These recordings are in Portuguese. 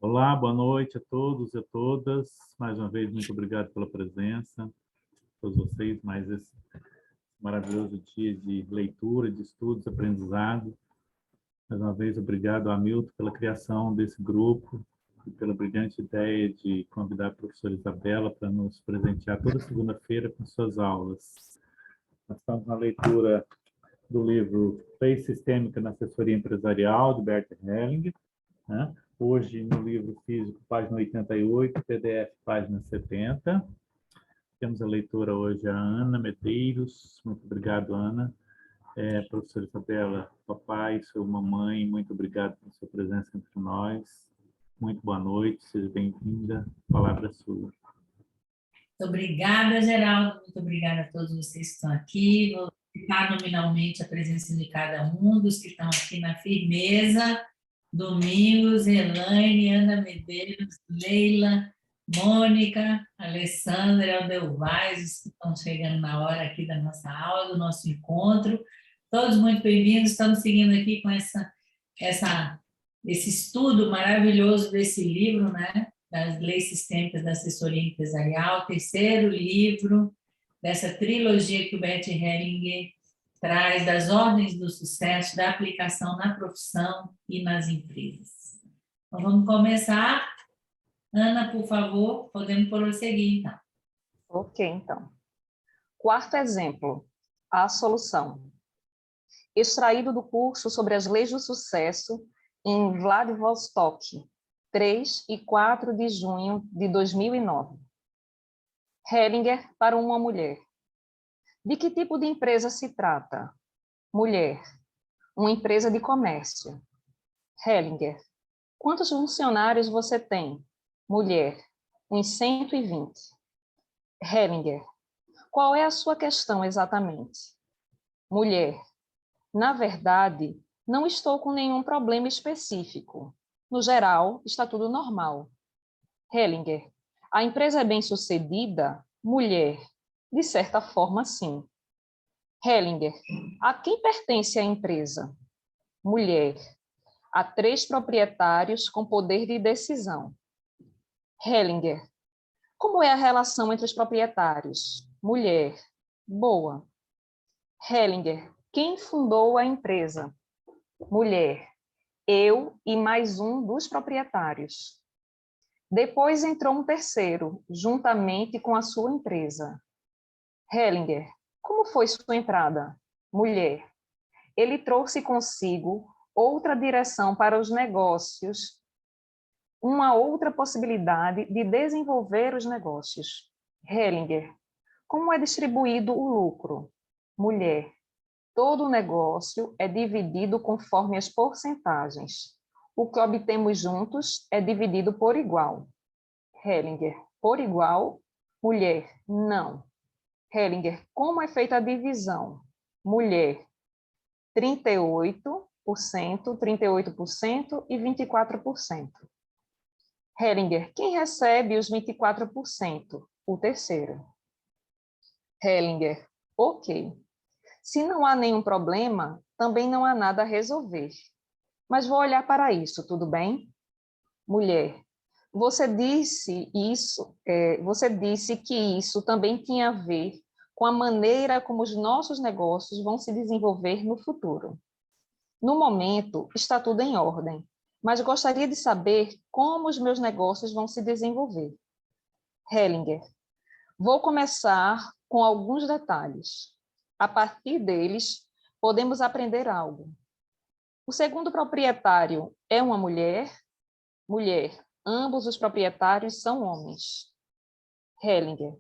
Olá, boa noite a todos e a todas. Mais uma vez, muito obrigado pela presença, todos vocês, mais esse maravilhoso dia de leitura, de estudos, aprendizado. Mais uma vez, obrigado, Hamilton, pela criação desse grupo e pela brilhante ideia de convidar a professora Isabela para nos presentear toda segunda-feira com suas aulas. Nós estamos na leitura do livro Lei Sistêmica na Assessoria Empresarial, de Bert Hellinger, né? Hoje, no livro físico, página 88, PDF, página 70. Temos a leitora hoje, a Ana Medeiros. Muito obrigado, Ana. Professora Isabela, papai, sua mamãe, muito obrigado pela sua presença entre nós. Muito boa noite, seja bem-vinda. A palavra é sua. Muito obrigada, Geraldo. Muito obrigada a todos vocês que estão aqui. Vou citar nominalmente a presença de cada um dos que estão aqui na firmeza. Domingos, Elaine, Ana Medeiros, Leila, Mônica, Alessandra, Aldelvais, os que estão chegando na hora aqui da nossa aula, do nosso encontro. Todos muito bem-vindos. Estamos seguindo aqui com esse estudo maravilhoso desse livro, né? Das Leis Sistêmicas da Assessoria Empresarial, terceiro livro dessa trilogia que o Bert Hellinger traz das ordens do sucesso, da aplicação na profissão e nas empresas. Então, vamos começar. Ana, por favor, podemos prosseguir, então. Ok, então. Quarto exemplo, a solução. Extraído do curso sobre as leis do sucesso em Vladivostok, 3 e 4 de junho de 2009. Hellinger para uma mulher. De que tipo de empresa se trata? Mulher. Uma empresa de comércio. Hellinger. Quantos funcionários você tem? Mulher. Uns 120. Hellinger. Qual é a sua questão exatamente? Mulher. Na verdade, não estou com nenhum problema específico. No geral, está tudo normal. Hellinger. A empresa é bem-sucedida? Mulher. De certa forma, sim. Hellinger. A quem pertence a empresa? Mulher. A 3 proprietários com poder de decisão. Hellinger. Como é a relação entre os proprietários? Mulher. Boa. Hellinger. Quem fundou a empresa? Mulher. Eu e mais um dos proprietários. Depois entrou um terceiro, juntamente com a sua empresa. Hellinger. Como foi sua entrada? Mulher. Ele trouxe consigo outra direção para os negócios, uma outra possibilidade de desenvolver os negócios. Hellinger. Como é distribuído o lucro? Mulher. Todo o negócio é dividido conforme as porcentagens. O que obtemos juntos é dividido por igual. Hellinger. Por igual? Mulher. Não. Hellinger. Como é feita a divisão? Mulher. 38% e 24%. Hellinger. Quem recebe os 24%? O terceiro. Hellinger. Ok. Se não há nenhum problema, também não há nada a resolver. Mas vou olhar para isso, tudo bem? Mulher. Você disse que isso também tinha a ver com a maneira como os nossos negócios vão se desenvolver no futuro. No momento, está tudo em ordem, mas gostaria de saber como os meus negócios vão se desenvolver. Hellinger. Vou começar com alguns detalhes. A partir deles, podemos aprender algo. O segundo proprietário é uma mulher? Mulher. Ambos os proprietários são homens. Hellinger.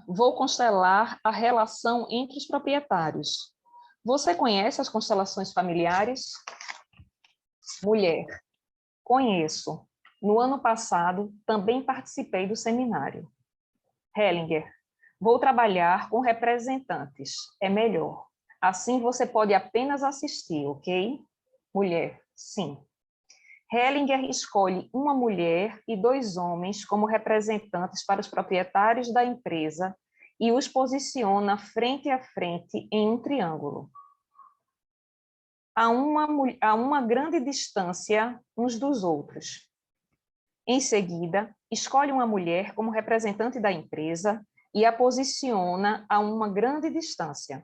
Vou constelar a relação entre os proprietários. Você conhece as constelações familiares? Mulher. Conheço. No ano passado, também participei do seminário. Hellinger. Vou trabalhar com representantes. É melhor. Assim você pode apenas assistir, ok? Mulher. Sim. Hellinger escolhe uma mulher e 2 homens como representantes para os proprietários da empresa e os posiciona frente a frente em um triângulo. A uma grande distância uns dos outros. Em seguida, escolhe uma mulher como representante da empresa e a posiciona a uma grande distância.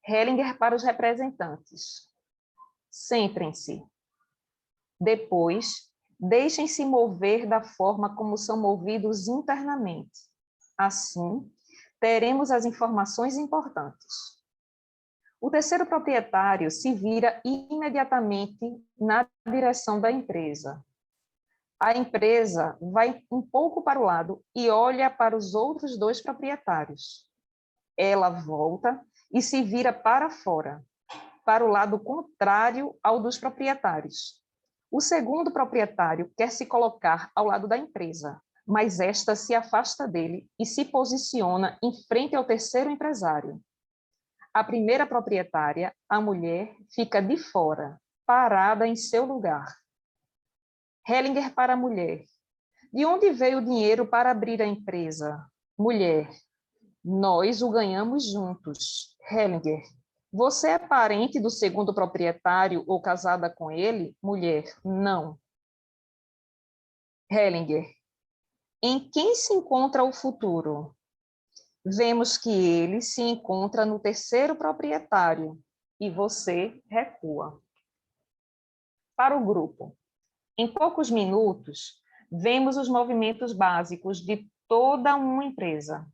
Hellinger para os representantes. Centrem-se. Depois, deixem-se mover da forma como são movidos internamente. Assim, teremos as informações importantes. O terceiro proprietário se vira imediatamente na direção da empresa. A empresa vai um pouco para o lado e olha para os outros dois proprietários. Ela volta e se vira para fora, para o lado contrário ao dos proprietários. O segundo proprietário quer se colocar ao lado da empresa, mas esta se afasta dele e se posiciona em frente ao terceiro empresário. A primeira proprietária, a mulher, fica de fora, parada em seu lugar. Hellinger para a mulher. De onde veio o dinheiro para abrir a empresa? Mulher. Nós o ganhamos juntos. Hellinger. Você é parente do segundo proprietário ou casada com ele? Mulher. Não. Hellinger. Em quem se encontra o futuro? Vemos que ele se encontra no terceiro proprietário e você recua. Para o grupo. Em poucos minutos, vemos os movimentos básicos de toda uma empresa.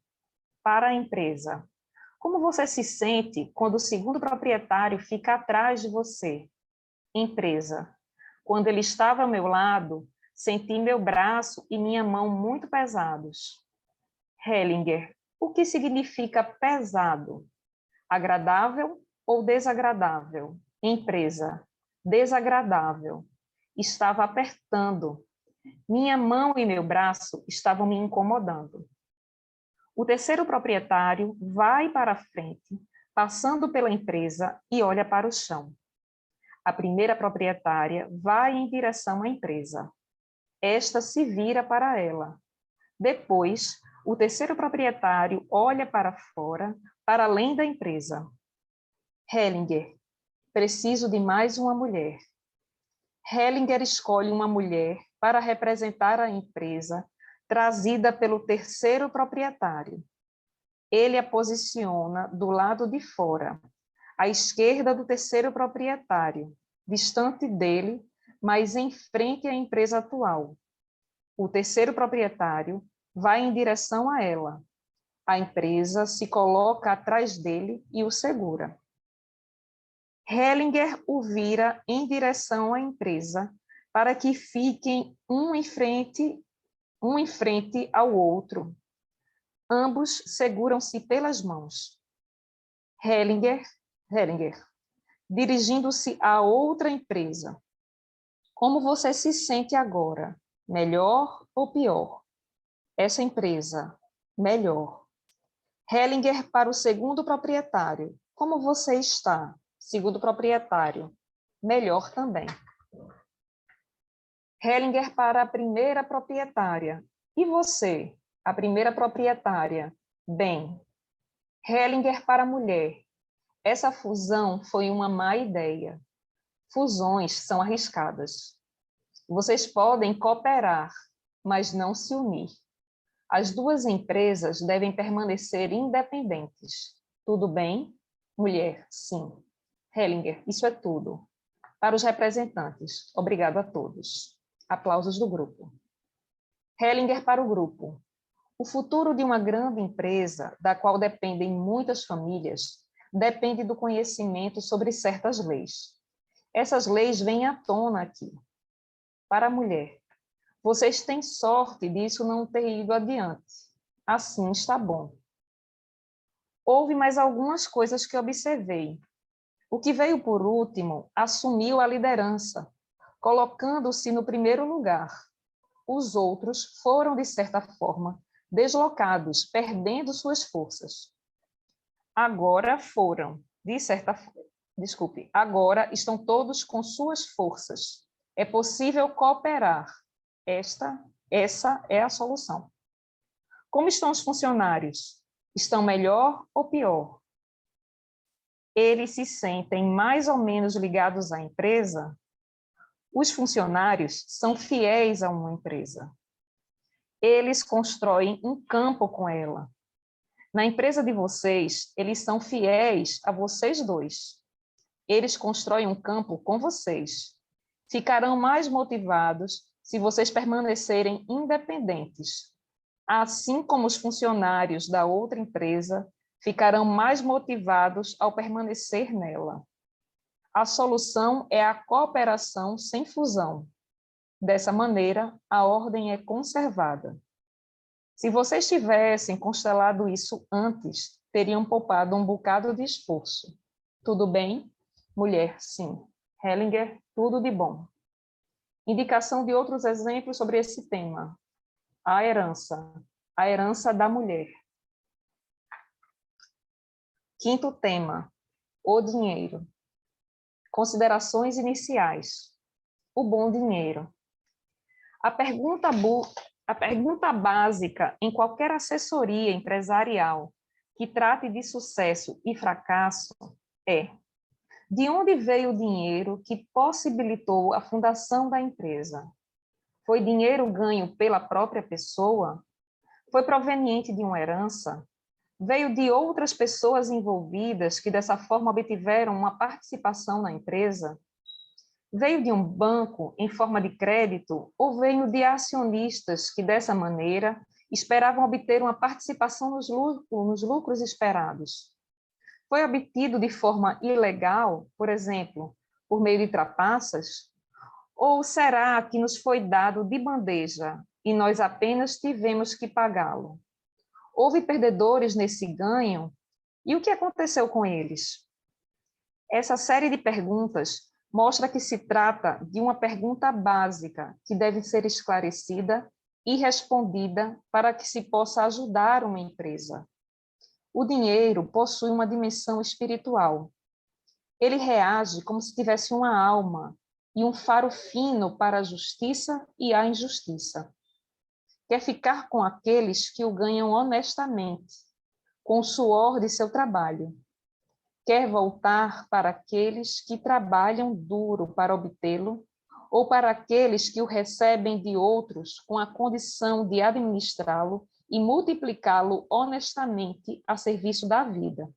Para a empresa. Como você se sente quando o segundo proprietário fica atrás de você? Empresa. Quando ele estava ao meu lado, senti meu braço e minha mão muito pesados. Hellinger. O que significa pesado? Agradável ou desagradável? Empresa. Desagradável. Estava apertando. Minha mão e meu braço estavam me incomodando. O terceiro proprietário vai para a frente, passando pela empresa e olha para o chão. A primeira proprietária vai em direção à empresa. Esta se vira para ela. Depois, o terceiro proprietário olha para fora, para além da empresa. Hellinger. Preciso de mais uma mulher. Hellinger escolhe uma mulher para representar a empresa, trazida pelo terceiro proprietário. Ele a posiciona do lado de fora, à esquerda do terceiro proprietário, distante dele, mas em frente à empresa atual. O terceiro proprietário vai em direção a ela. A empresa se coloca atrás dele e o segura. Hellinger o vira em direção à empresa para que fiquem um em frente ao outro. Ambos seguram-se pelas mãos. Hellinger, dirigindo-se a outra empresa. Como você se sente agora? Melhor ou pior? Essa empresa, melhor. Hellinger para o segundo proprietário. Como você está? Segundo proprietário, melhor também. Hellinger para a primeira proprietária. E você? A primeira proprietária. Bem. Hellinger para a mulher. Essa fusão foi uma má ideia. Fusões são arriscadas. Vocês podem cooperar, mas não se unir. As duas empresas devem permanecer independentes. Tudo bem? Mulher, sim. Hellinger, isso é tudo. Para os representantes, obrigado a todos. Aplausos do grupo. Hellinger para o grupo. O futuro de uma grande empresa, da qual dependem muitas famílias, depende do conhecimento sobre certas leis. Essas leis vêm à tona aqui. Para a mulher, vocês têm sorte disso não ter ido adiante. Assim está bom. Houve mais algumas coisas que observei. O que veio por último assumiu a liderança, colocando-se no primeiro lugar. Os outros foram, de certa forma, deslocados, perdendo suas forças. Agora estão todos com suas forças. É possível cooperar. Essa é a solução. Como estão os funcionários? Estão melhor ou pior? Eles se sentem mais ou menos ligados à empresa? Os funcionários são fiéis a uma empresa. Eles constroem um campo com ela. Na empresa de vocês, eles são fiéis a vocês dois. Eles constroem um campo com vocês. Ficarão mais motivados se vocês permanecerem independentes. Assim como os funcionários da outra empresa ficarão mais motivados ao permanecer nela. A solução é a cooperação sem fusão. Dessa maneira, a ordem é conservada. Se vocês tivessem constelado isso antes, teriam poupado um bocado de esforço. Tudo bem? Mulher, sim. Hellinger, tudo de bom. Indicação de outros exemplos sobre esse tema. A herança da mulher. Quinto tema, o dinheiro. Considerações iniciais. O bom dinheiro. A pergunta básica em qualquer assessoria empresarial que trate de sucesso e fracasso é: de onde veio o dinheiro que possibilitou a fundação da empresa? Foi dinheiro ganho pela própria pessoa? Foi proveniente de uma herança? Veio de outras pessoas envolvidas que dessa forma obtiveram uma participação na empresa? Veio de um banco em forma de crédito ou veio de acionistas que dessa maneira esperavam obter uma participação nos lucros esperados? Foi obtido de forma ilegal, por exemplo, por meio de trapaças? Ou será que nos foi dado de bandeja e nós apenas tivemos que pagá-lo? Houve perdedores nesse ganho? E o que aconteceu com eles? Essa série de perguntas mostra que se trata de uma pergunta básica que deve ser esclarecida e respondida para que se possa ajudar uma empresa. O dinheiro possui uma dimensão espiritual. Ele reage como se tivesse uma alma e um faro fino para a justiça e a injustiça. Quer ficar com aqueles que o ganham honestamente, com o suor de seu trabalho. Quer voltar para aqueles que trabalham duro para obtê-lo, ou para aqueles que o recebem de outros com a condição de administrá-lo e multiplicá-lo honestamente a serviço da vida.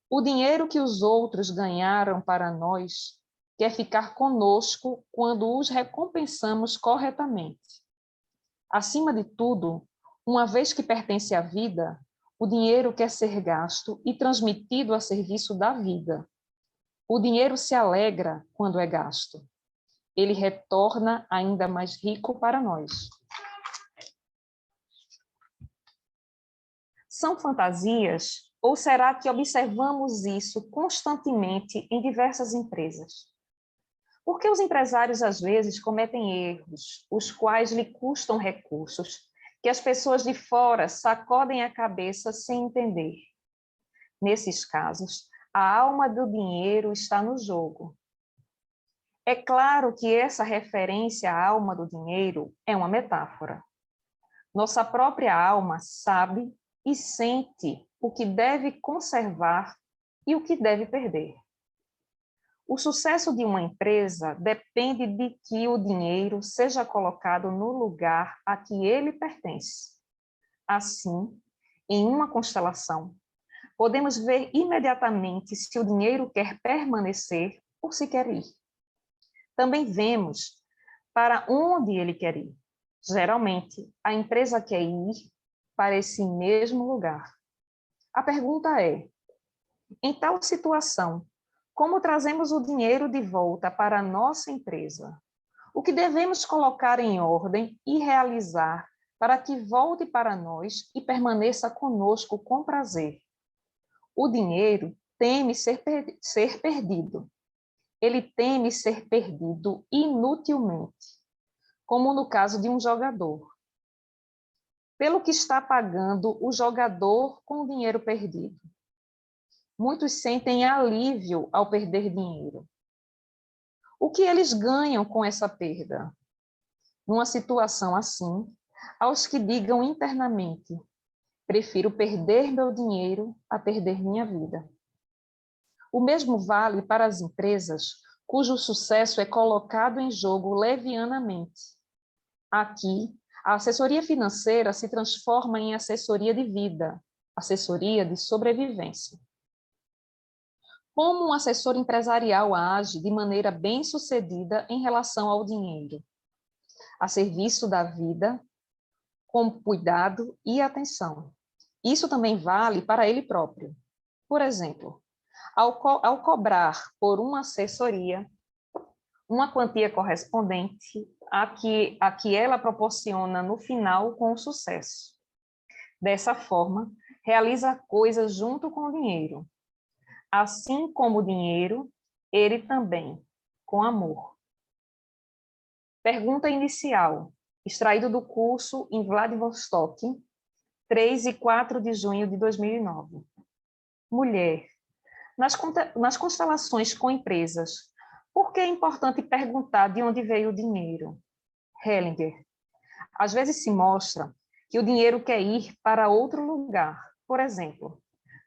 O dinheiro que os outros ganharam para nós quer ficar conosco quando os recompensamos corretamente. Acima de tudo, uma vez que pertence à vida, o dinheiro quer ser gasto e transmitido a serviço da vida. O dinheiro se alegra quando é gasto. Ele retorna ainda mais rico para nós. São fantasias? Ou será que observamos isso constantemente em diversas empresas? Por que os empresários, às vezes, cometem erros, os quais lhe custam recursos, que as pessoas de fora sacodem a cabeça sem entender? Nesses casos, a alma do dinheiro está no jogo. É claro que essa referência à alma do dinheiro é uma metáfora. Nossa própria alma sabe e sente o que deve conservar e o que deve perder. O sucesso de uma empresa depende de que o dinheiro seja colocado no lugar a que ele pertence. Assim, em uma constelação, podemos ver imediatamente se o dinheiro quer permanecer ou se quer ir. Também vemos para onde ele quer ir. Geralmente, a empresa quer ir para esse mesmo lugar. A pergunta é: em tal situação, como trazemos o dinheiro de volta para a nossa empresa? O que devemos colocar em ordem e realizar para que volte para nós e permaneça conosco com prazer? O dinheiro teme ser perdido. Ele teme ser perdido inutilmente, como no caso de um jogador. Pelo que está pagando o jogador com o dinheiro perdido. Muitos sentem alívio ao perder dinheiro. O que eles ganham com essa perda? Numa situação assim, aos que digam internamente: prefiro perder meu dinheiro a perder minha vida. O mesmo vale para as empresas cujo sucesso é colocado em jogo levianamente. Aqui, a assessoria financeira se transforma em assessoria de vida, assessoria de sobrevivência. Como um assessor empresarial age de maneira bem-sucedida em relação ao dinheiro? A serviço da vida, com cuidado e atenção. Isso também vale para ele próprio. Por exemplo, ao cobrar por uma assessoria, uma quantia correspondente à que ela proporciona no final com o sucesso. Dessa forma, realiza coisas junto com o dinheiro. Assim como o dinheiro, ele também, com amor. Pergunta inicial, extraído do curso em Vladivostok, 3 e 4 de junho de 2009. Mulher, nas constelações com empresas, por que é importante perguntar de onde veio o dinheiro? Hellinger, às vezes se mostra que o dinheiro quer ir para outro lugar. Por exemplo,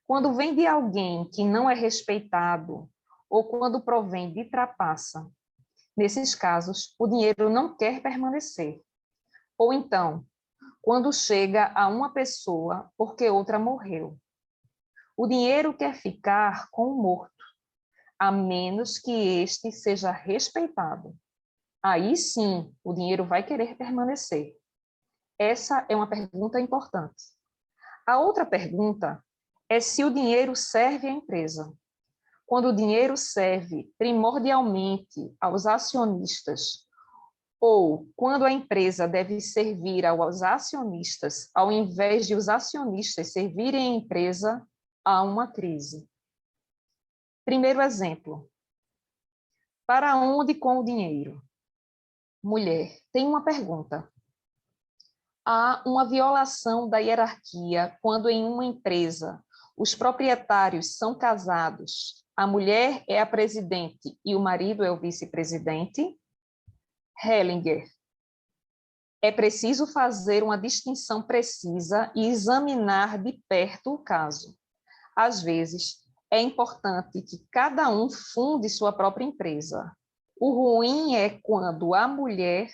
quando vem de alguém que não é respeitado ou quando provém de trapaça. Nesses casos, o dinheiro não quer permanecer. Ou então, quando chega a uma pessoa porque outra morreu. O dinheiro quer ficar com o morto, a menos que este seja respeitado. Aí sim, o dinheiro vai querer permanecer. Essa é uma pergunta importante. A outra pergunta é se o dinheiro serve à empresa. Quando o dinheiro serve primordialmente aos acionistas, ou quando a empresa deve servir aos acionistas, ao invés de os acionistas servirem a empresa, há uma crise. Primeiro exemplo. Para onde com o dinheiro? Mulher, tem uma pergunta. Há uma violação da hierarquia quando em uma empresa os proprietários são casados, a mulher é a presidente e o marido é o vice-presidente? Hellinger. É preciso fazer uma distinção precisa e examinar de perto o caso. Às vezes, é importante que cada um funde sua própria empresa. O ruim é quando a mulher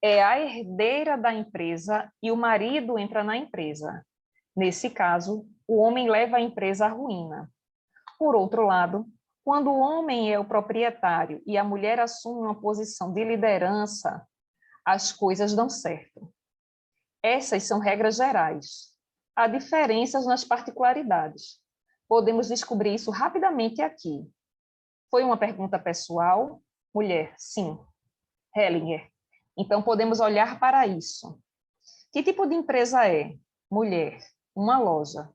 é a herdeira da empresa e o marido entra na empresa. Nesse caso, o homem leva a empresa à ruína. Por outro lado, quando o homem é o proprietário e a mulher assume uma posição de liderança, as coisas dão certo. Essas são regras gerais. Há diferenças nas particularidades. Podemos descobrir isso rapidamente aqui. Foi uma pergunta pessoal? Mulher, sim. Hellinger. Então, podemos olhar para isso. Que tipo de empresa é? Mulher, uma loja.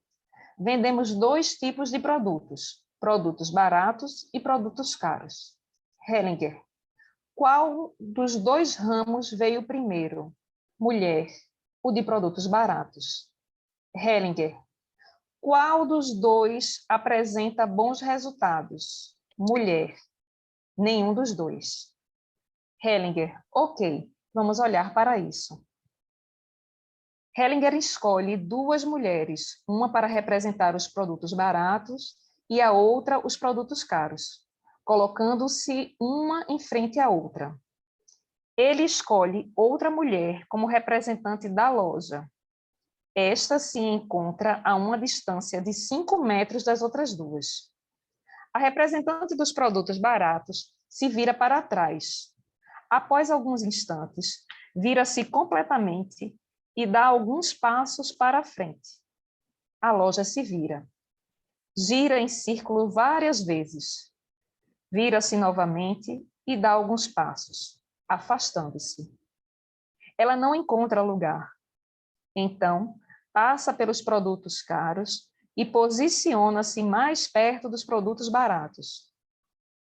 Vendemos 2 tipos de produtos, produtos baratos e produtos caros. Hellinger. Qual dos 2 ramos veio primeiro? Mulher, o de produtos baratos. Hellinger. Qual dos 2 apresenta bons resultados? Mulher, nenhum dos 2. Hellinger. Ok, vamos olhar para isso. Hellinger escolhe 2 mulheres, uma para representar os produtos baratos e a outra os produtos caros, colocando-se uma em frente à outra. Ele escolhe outra mulher como representante da loja. Esta se encontra a uma distância de 5 metros das outras 2. A representante dos produtos baratos se vira para trás. Após alguns instantes, vira-se completamente e dá alguns passos para a frente. A loja se vira. Gira em círculo várias vezes. Vira-se novamente e dá alguns passos, afastando-se. Ela não encontra lugar. Então, passa pelos produtos caros e posiciona-se mais perto dos produtos baratos.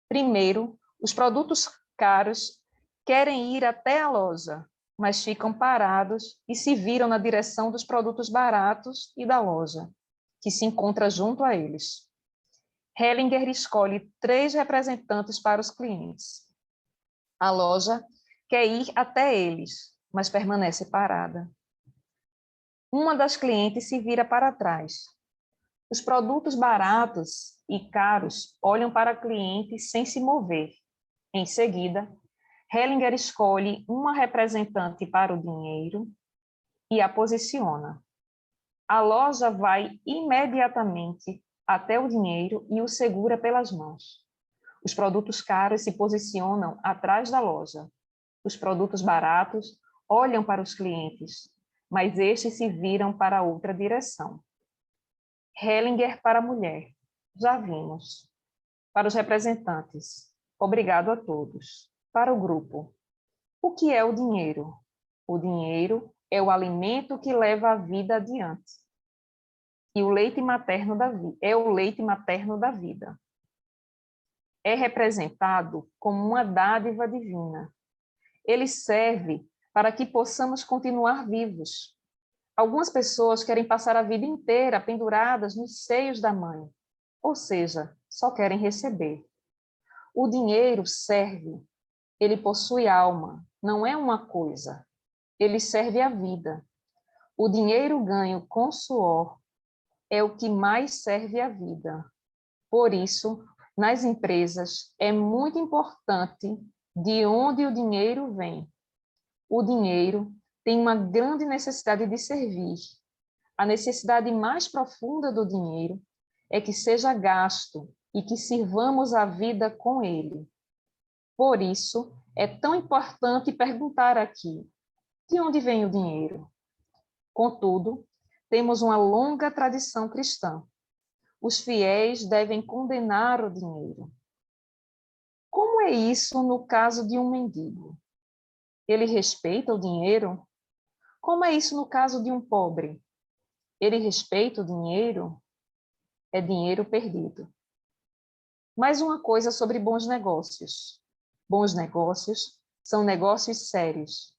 Primeiro, os produtos caros querem ir até a loja, mas ficam parados e se viram na direção dos produtos baratos e da loja, que se encontra junto a eles. Hellinger escolhe 3 representantes para os clientes. A loja quer ir até eles, mas permanece parada. Uma das clientes se vira para trás. Os produtos baratos e caros olham para a cliente sem se mover Em seguida, Hellinger escolhe uma representante para o dinheiro e a posiciona. A loja vai imediatamente até o dinheiro e o segura pelas mãos. Os produtos caros se posicionam atrás da loja. Os produtos baratos olham para os clientes, mas estes se viram para outra direção. Hellinger para a mulher. Já vimos. Para os representantes. Obrigado a todos. Para o grupo. O que é o dinheiro? O dinheiro é o alimento que leva a vida adiante. E o leite materno da vida é o leite materno da vida. É representado como uma dádiva divina. Ele serve para que possamos continuar vivos. Algumas pessoas querem passar a vida inteira penduradas nos seios da mãe, ou seja, só querem receber. O dinheiro serve, ele possui alma, não é uma coisa. Ele serve à vida. O dinheiro ganho com suor é o que mais serve à vida. Por isso, nas empresas, é muito importante de onde o dinheiro vem. O dinheiro tem uma grande necessidade de servir. A necessidade mais profunda do dinheiro é que seja gasto e que sirvamos a vida com ele. Por isso, é tão importante perguntar aqui, de onde vem o dinheiro? Contudo, temos uma longa tradição cristã. Os fiéis devem condenar o dinheiro. Como é isso no caso de um mendigo? Ele respeita o dinheiro? Como é isso no caso de um pobre? Ele respeita o dinheiro? É dinheiro perdido. Mais uma coisa sobre bons negócios. Bons negócios são negócios sérios.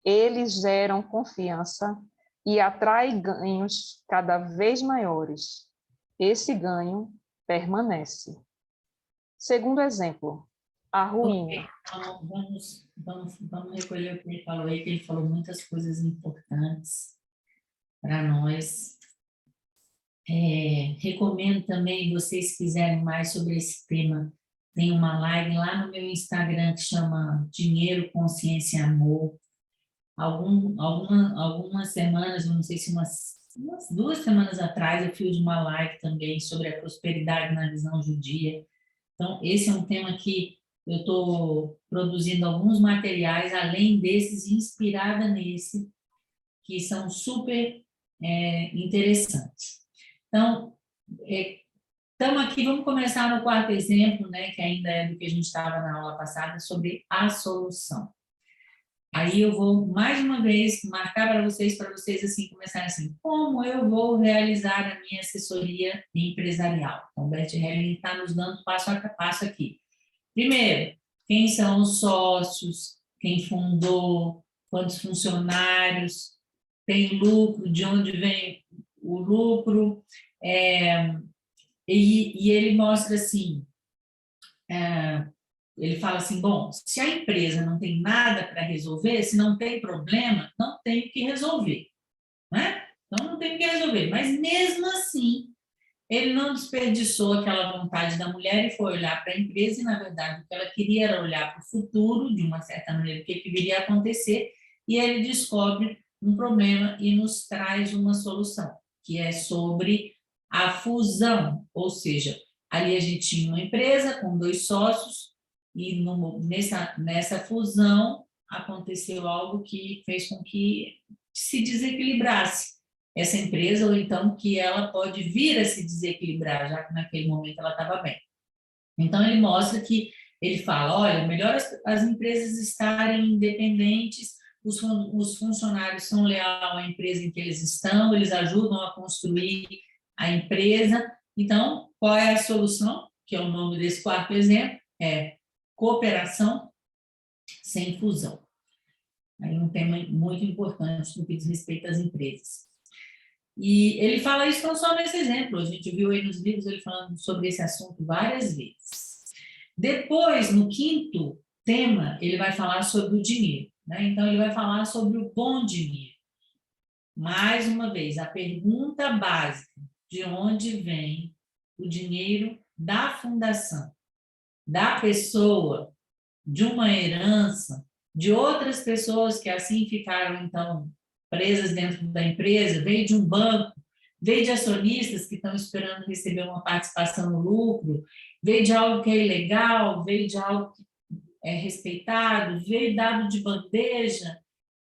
Eles geram confiança e atraem ganhos cada vez maiores. Esse ganho permanece. Segundo exemplo, a ruína. Então, vamos recolher o que ele falou aí, que ele falou muitas coisas importantes para nós. Recomendo também, vocês quiserem mais sobre esse tema, tem uma live lá no meu Instagram que chama Dinheiro, Consciência e Amor. Algumas semanas, não sei se umas 2 semanas atrás, eu fiz uma live também sobre a prosperidade na visão judia. Então, esse é um tema que eu estou produzindo alguns materiais, além desses, inspirada nesse, que são super interessantes. Então, estamos aqui, vamos começar no 4º exemplo, né, que ainda é do que a gente estava na aula passada, sobre a solução. Aí eu vou, mais uma vez, marcar para vocês assim, começarem assim, como eu vou realizar a minha assessoria empresarial? Então, o Bert Hellinger está nos dando passo a passo aqui. Primeiro, quem são os sócios, quem fundou, quantos funcionários, tem lucro, de onde vem o lucro, e ele mostra assim, ele fala assim, bom, se a empresa não tem nada para resolver, se não tem problema, não tem o que resolver, né? Então, não tem o que resolver, mas mesmo assim, ele não desperdiçou aquela vontade da mulher e foi olhar para a empresa e, na verdade, o que ela queria era olhar para o futuro, de uma certa maneira, o que viria a acontecer, e ele descobre um problema e nos traz uma solução, que é sobre a fusão, ou seja, ali a gente tinha uma empresa com 2 sócios e nessa fusão aconteceu algo que fez com que se desequilibrasse essa empresa, ou então que ela pode vir a se desequilibrar, já que naquele momento ela estava bem. Então, ele mostra que, ele fala, olha, melhor as empresas estarem independentes, os funcionários são leais à empresa em que eles estão, eles ajudam a construir a empresa. Então, qual é a solução? Que é o nome desse 4º exemplo, é cooperação sem fusão. Aí um tema muito importante no que diz respeito às empresas. E ele fala isso não só nesse exemplo, a gente viu aí nos livros ele falando sobre esse assunto várias vezes. Depois, no 5º tema, ele vai falar sobre o dinheiro, né? Então, ele vai falar sobre o bom dinheiro. Mais uma vez, a pergunta básica, de onde vem o dinheiro da fundação, da pessoa de uma herança, de outras pessoas que assim ficaram, então, presas dentro da empresa, veio de um banco, veio de acionistas que estão esperando receber uma participação no lucro, veio de algo que é ilegal, veio de algo que é respeitado, veio dado de bandeja,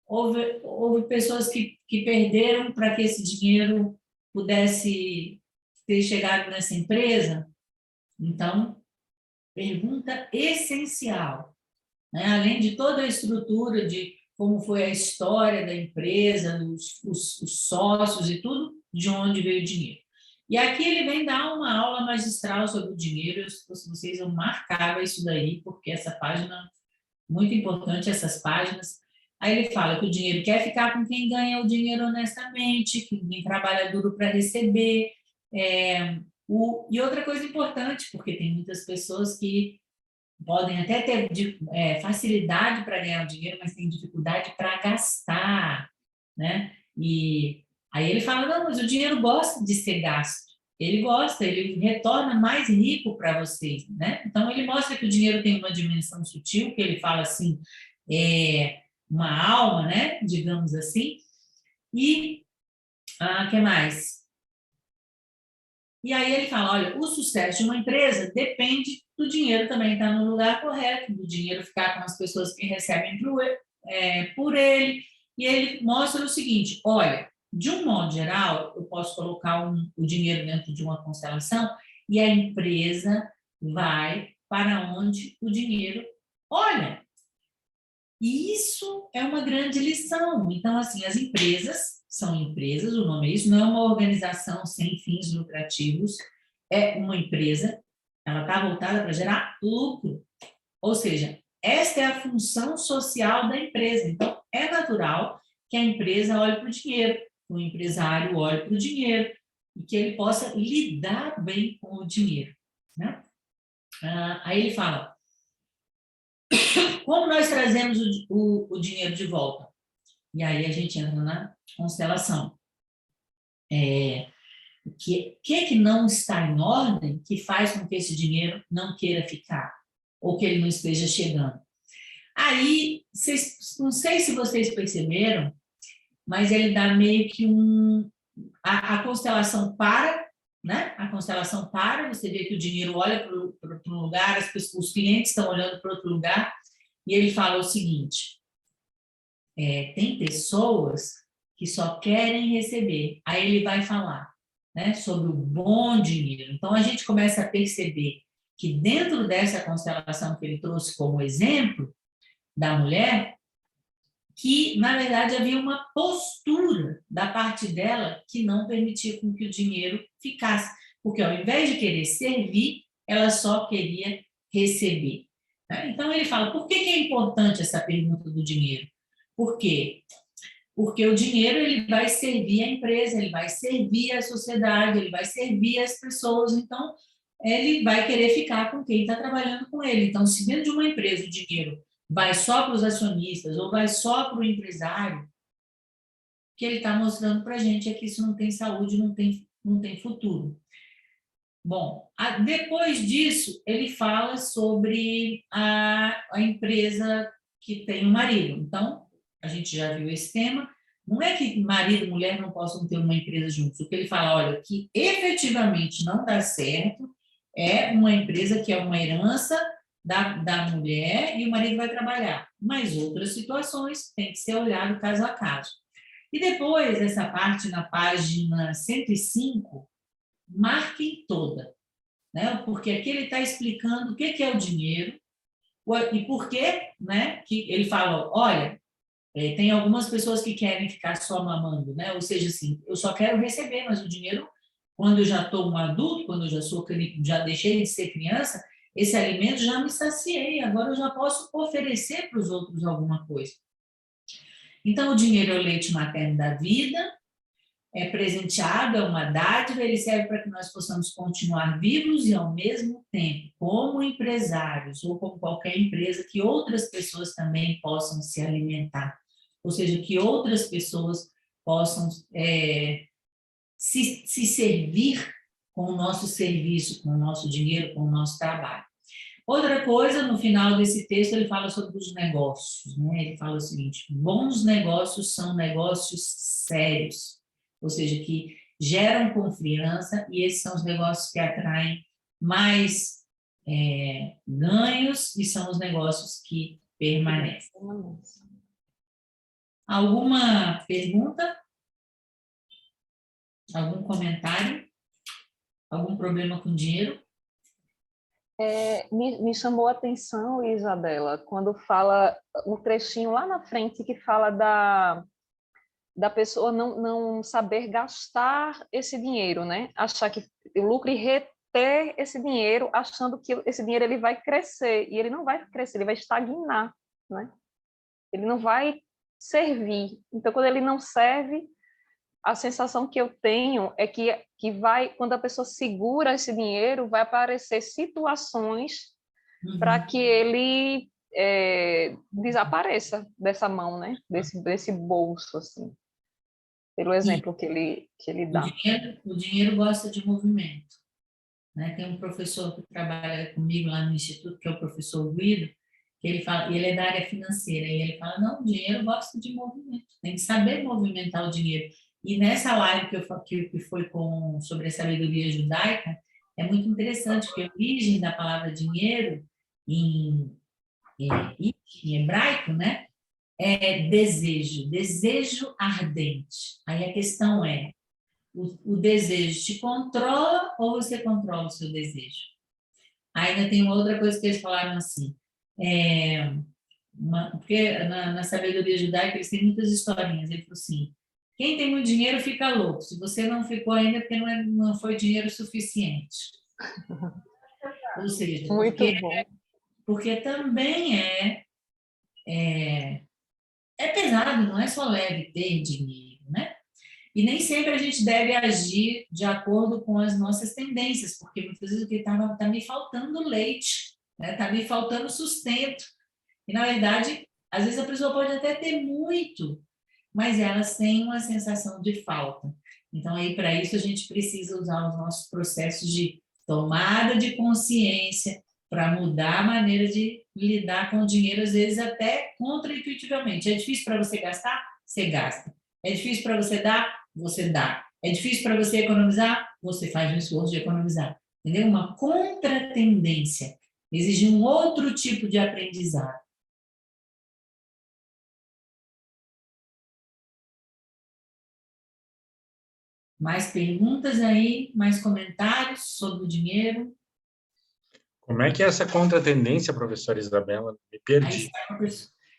houve pessoas que perderam para que esse dinheiro pudesse ter chegado nessa empresa. Então, pergunta essencial, né? Além de toda a estrutura de como foi a história da empresa, os sócios e tudo, de onde veio o dinheiro. E aqui ele vem dar uma aula magistral sobre o dinheiro. Se vocês vão marcar isso daí, porque essa página, muito importante essas páginas. Aí ele fala que o dinheiro quer ficar com quem ganha o dinheiro honestamente, quem trabalha duro para receber. E outra coisa importante, porque tem muitas pessoas que podem até ter facilidade para ganhar o dinheiro, mas tem dificuldade para gastar, né? E aí ele fala, não, mas o dinheiro gosta de ser gasto. Ele gosta, ele retorna mais rico para vocês, né? Então, ele mostra que o dinheiro tem uma dimensão sutil, que ele fala assim, uma alma, né? Digamos assim. E, que mais? E aí ele fala, olha, o sucesso de uma empresa depende do dinheiro também estar no lugar correto, do dinheiro ficar com as pessoas que recebem por ele. E ele mostra o seguinte, olha, de um modo geral, eu posso colocar o dinheiro dentro de uma constelação e a empresa vai para onde o dinheiro olha. E isso é uma grande lição. Então, assim, as empresas são empresas, o nome é isso, não é uma organização sem fins lucrativos, é uma empresa, ela está voltada para gerar lucro. Ou seja, esta é a função social da empresa. Então, é natural que a empresa olhe para o dinheiro, o empresário olhe para o dinheiro e que ele possa lidar bem com o dinheiro, né? Aí ele fala, como nós trazemos o dinheiro de volta? E aí a gente entra na constelação. O que não está em ordem que faz com que esse dinheiro não queira ficar? Ou que ele não esteja chegando? Aí, não sei se vocês perceberam, mas ele dá meio que a constelação para, né? A constelação para, você vê que o dinheiro olha para um lugar, os clientes estão olhando para outro lugar, e ele fala o seguinte, tem pessoas que só querem receber. Aí ele vai falar, né, sobre o bom dinheiro. Então, a gente começa a perceber que dentro dessa constelação que ele trouxe como exemplo da mulher, que, na verdade, havia uma postura da parte dela que não permitia com que o dinheiro ficasse. Porque, ao invés de querer servir, ela só queria receber. Então, ele fala, por que é importante essa pergunta do dinheiro? Por quê? Porque o dinheiro ele vai servir a empresa, ele vai servir a sociedade, ele vai servir as pessoas, então ele vai querer ficar com quem está trabalhando com ele. Então, se dentro de uma empresa o dinheiro vai só para os acionistas ou vai só para o empresário, o que ele está mostrando para a gente é que isso não tem saúde, não tem futuro. Bom, depois disso, ele fala sobre a empresa que tem um marido. Então, a gente já viu esse tema. Não é que marido e mulher não possam ter uma empresa juntos. O que ele fala, olha, que efetivamente não dá certo é uma empresa que é uma herança da mulher e o marido vai trabalhar. Mas outras situações têm que ser olhado caso a caso. E depois, essa parte na página 105, marquem toda, né? Porque aqui ele está explicando o que é o dinheiro e por que, né? Que ele fala, olha, tem algumas pessoas que querem ficar só mamando, né? Ou seja, assim, eu só quero receber, mas o dinheiro, quando eu já estou um adulto, quando eu já deixei de ser criança, esse alimento já me saciei, agora eu já posso oferecer para os outros alguma coisa. Então, o dinheiro é o leite materno da vida, é presenteado, é uma dádiva, ele serve para que nós possamos continuar vivos e, ao mesmo tempo, como empresários ou como qualquer empresa, que outras pessoas também possam se alimentar. Ou seja, que outras pessoas possam se servir com o nosso serviço, com o nosso dinheiro, com o nosso trabalho. Outra coisa, no final desse texto, ele fala sobre os negócios, né? Ele fala o seguinte: bons negócios são negócios sérios, ou seja, que geram confiança, e esses são os negócios que atraem mais ganhos, e são os negócios que permanecem. Alguma pergunta? Algum comentário? Algum problema com dinheiro? Me chamou a atenção, Isabela, quando fala um trechinho lá na frente que fala da pessoa não saber gastar esse dinheiro, né? Achar que o lucro e reter esse dinheiro, achando que esse dinheiro ele vai crescer, e ele não vai crescer, ele vai estagnar, né? Ele não vai servir. Então, quando ele não serve, a sensação que eu tenho é que quando a pessoa segura esse dinheiro, vai aparecer situações para que ele desapareça dessa mão, né? Desse bolso, assim, pelo exemplo que ele dá. O dinheiro gosta de movimento, né? Tem um professor que trabalha comigo lá no Instituto, que é o professor Guido, que ele fala, e ele é da área financeira, e ele fala, não, o dinheiro gosta de movimento, tem que saber movimentar o dinheiro. E nessa live que foi sobre a sabedoria judaica, é muito interessante, porque a origem da palavra dinheiro em hebraico, né, é desejo ardente. Aí a questão é, o desejo te controla ou você controla o seu desejo? Ainda tem uma outra coisa que eles falaram assim, porque na sabedoria judaica eles têm muitas historinhas. Ele falou assim, quem tem muito dinheiro fica louco. Se você não ficou ainda, porque não foi dinheiro suficiente. Ou seja, porque também é pesado, não é só leve ter dinheiro, né? E nem sempre a gente deve agir de acordo com as nossas tendências, porque muitas vezes está me faltando leite, né? Está me faltando sustento. E, na verdade, às vezes a pessoa pode até ter muito, mas elas têm uma sensação de falta. Então, aí, para isso, a gente precisa usar os nossos processos de tomada de consciência para mudar a maneira de lidar com o dinheiro, às vezes até contraintuitivamente. É difícil para você gastar? Você gasta. É difícil para você dar? Você dá. É difícil para você economizar? Você faz um esforço de economizar. Entendeu? Uma contratendência. Exige um outro tipo de aprendizado. Mais perguntas aí? Mais comentários sobre o dinheiro? Como é que é essa contratendência, professora Isabela? Me perdi.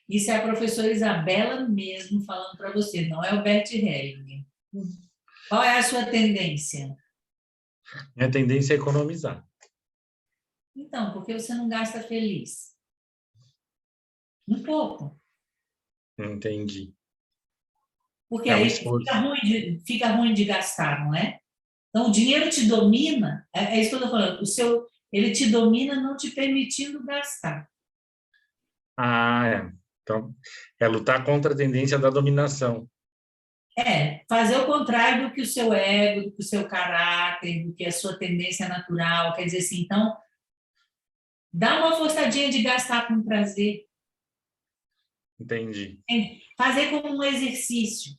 Isso é a professora Isabela mesmo falando para você, não é o Bert Helling. Qual é a sua tendência? Minha tendência é economizar. Então, por que você não gasta feliz? Um pouco. Entendi. Porque aí fica ruim de gastar, não é? Então, o dinheiro te domina, é isso que eu estou falando, ele te domina não te permitindo gastar. Então, é lutar contra a tendência da dominação. Fazer o contrário do que o seu ego, do que o seu caráter, do que a sua tendência natural, quer dizer assim, então, dá uma forçadinha de gastar com prazer. Entendi. Fazer como um exercício.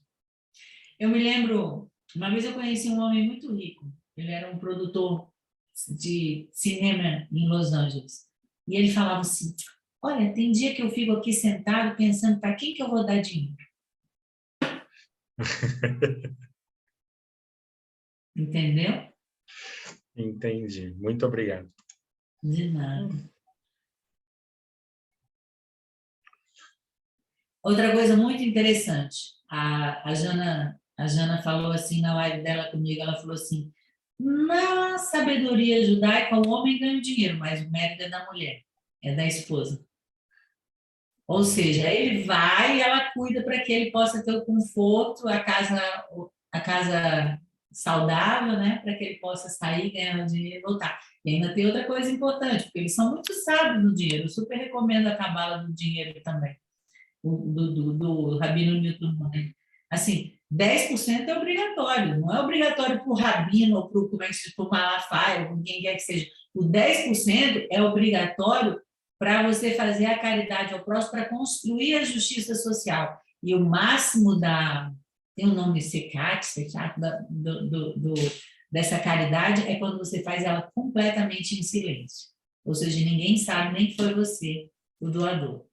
Eu me lembro, uma vez eu conheci um homem muito rico, ele era um produtor de cinema em Los Angeles, e ele falava assim, olha, tem dia que eu fico aqui sentado pensando para quem que eu vou dar dinheiro. Entendeu? Entendi. Muito obrigado. De nada. Outra coisa muito interessante, a Jana falou assim na live dela comigo, ela falou assim, na sabedoria judaica o homem ganha dinheiro, mas o mérito é da mulher, é da esposa. Ou seja, ele vai e ela cuida para que ele possa ter o conforto, a casa saudável, né? Para que ele possa sair, ganhar dinheiro e voltar. E ainda tem outra coisa importante, porque eles são muito sábios no dinheiro. Eu super recomendo a Cabala do Dinheiro também, do Rabino Newton. Assim, 10% é obrigatório, não é obrigatório para o Rabino ou para o Malafaia, ou quem quer que seja. O 10% é obrigatório para você fazer a caridade ao próximo, para construir a justiça social. E o máximo tem um nome SECAT, dessa caridade, é quando você faz ela completamente em silêncio. Ou seja, ninguém sabe nem que foi você, o doador.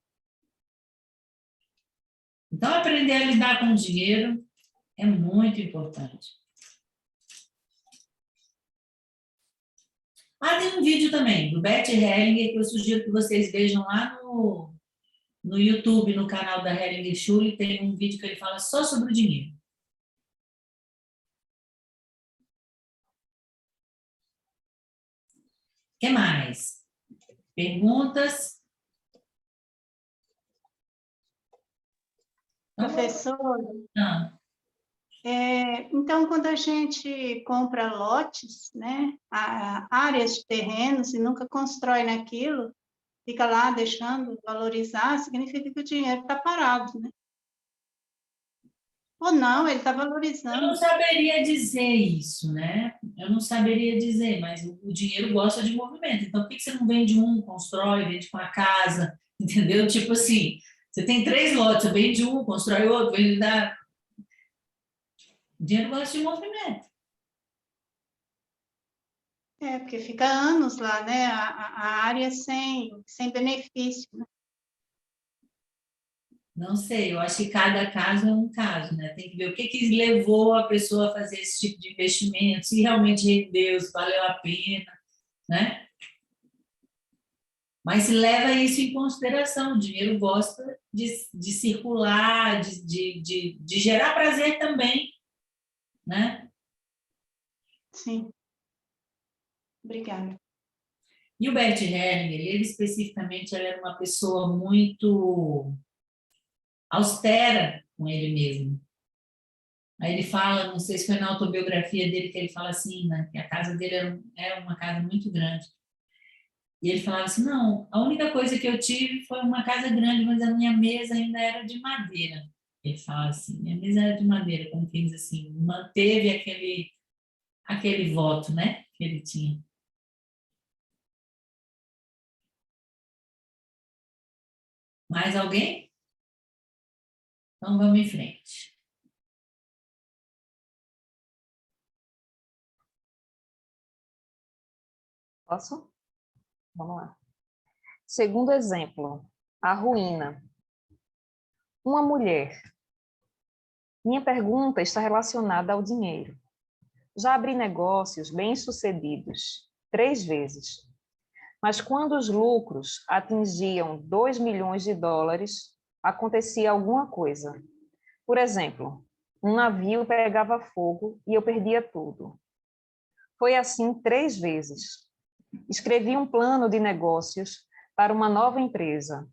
Então, aprender a lidar com o dinheiro é muito importante. Tem um vídeo também, do Bert Hellinger, que eu sugiro que vocês vejam lá no YouTube, no canal da Hellinger Schule, tem um vídeo que ele fala só sobre o dinheiro. O que mais? Perguntas? Professora, Ah, então, quando a gente compra lotes, né, áreas de terrenos e nunca constrói naquilo, fica lá deixando valorizar, significa que o dinheiro está parado, né? Ou não, ele está eu não valorizando. saberia dizer isso, né? Eu não saberia dizer, mas o dinheiro gosta de movimento. Então, por que você não vende um, constrói, vende com a casa, entendeu? Tipo assim, você tem 3 lotes, você vende um, constrói outro, vende da... O dinheiro gosta de movimento. Porque fica anos lá, né? A área sem benefício, né? Não sei, eu acho que cada caso é um caso, né? Tem que ver o que levou a pessoa a fazer esse tipo de investimento, se realmente rendeu, se valeu a pena, né? Mas se leva isso em consideração, o dinheiro gosta de circular, de gerar prazer também, né? Sim. Obrigada. E o Bert Hellinger, ele especificamente, ele era uma pessoa muito austera com ele mesmo. Aí ele fala, não sei se foi na autobiografia dele, que ele fala assim, né, que a casa dele era uma casa muito grande. E ele falava assim, não, a única coisa que eu tive foi uma casa grande, mas a minha mesa ainda era de madeira. Ele fala assim, minha mesa era de madeira, como quem diz assim, manteve aquele voto, né, que ele tinha. Mais alguém? Então vamos em frente. Posso? Vamos lá. Segundo exemplo, a ruína. Uma mulher. Minha pergunta está relacionada ao dinheiro. Já abri negócios bem-sucedidos 3 vezes, mas quando os lucros atingiam 2 milhões de dólares, acontecia alguma coisa. Por exemplo, um navio pegava fogo e eu perdia tudo. Foi assim 3 vezes. Escrevi um plano de negócios para uma nova empresa.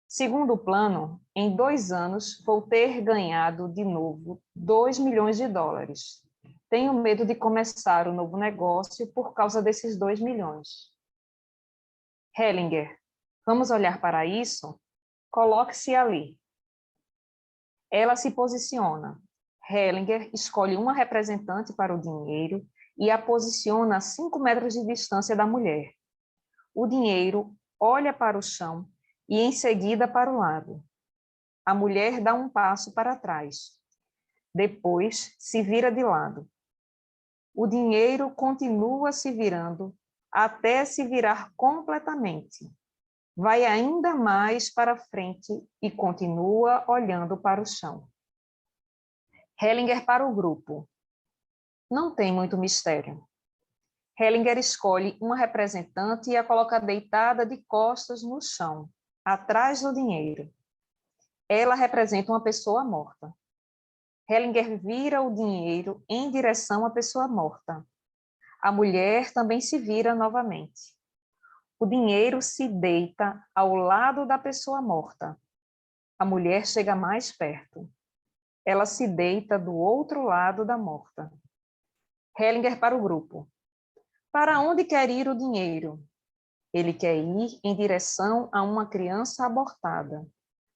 Segundo o plano, em 2 anos vou ter ganhado de novo 2 milhões de dólares. Tenho medo de começar o novo negócio por causa desses 2 milhões. Hellinger, vamos olhar para isso? Coloque-se ali. Ela se posiciona. Hellinger escolhe uma representante para o dinheiro e a posiciona a 5 metros de distância da mulher. O dinheiro olha para o chão e em seguida para o lado. A mulher dá um passo para trás. Depois se vira de lado. O dinheiro continua se virando até se virar completamente. Vai ainda mais para frente e continua olhando para o chão. Hellinger para o grupo. Não tem muito mistério. Hellinger escolhe uma representante e a coloca deitada de costas no chão, atrás do dinheiro. Ela representa uma pessoa morta. Hellinger vira o dinheiro em direção à pessoa morta. A mulher também se vira novamente. O dinheiro se deita ao lado da pessoa morta. A mulher chega mais perto. Ela se deita do outro lado da morta. Hellinger para o grupo. Para onde quer ir o dinheiro? Ele quer ir em direção a uma criança abortada.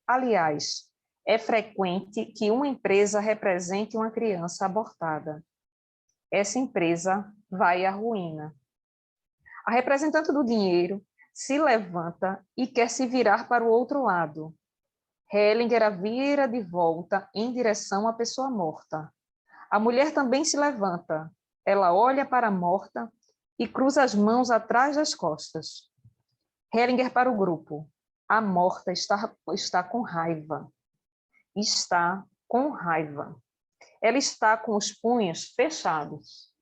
Aliás, é frequente que uma empresa represente uma criança abortada. Essa empresa vai à ruína. A representante do dinheiro se levanta e quer se virar para o outro lado. Hellinger a vira de volta em direção à pessoa morta. A mulher também se levanta. Ela olha para a morta e cruza as mãos atrás das costas. Hellinger para o grupo. A morta está com raiva. Está com raiva. Ela está com os punhos fechados.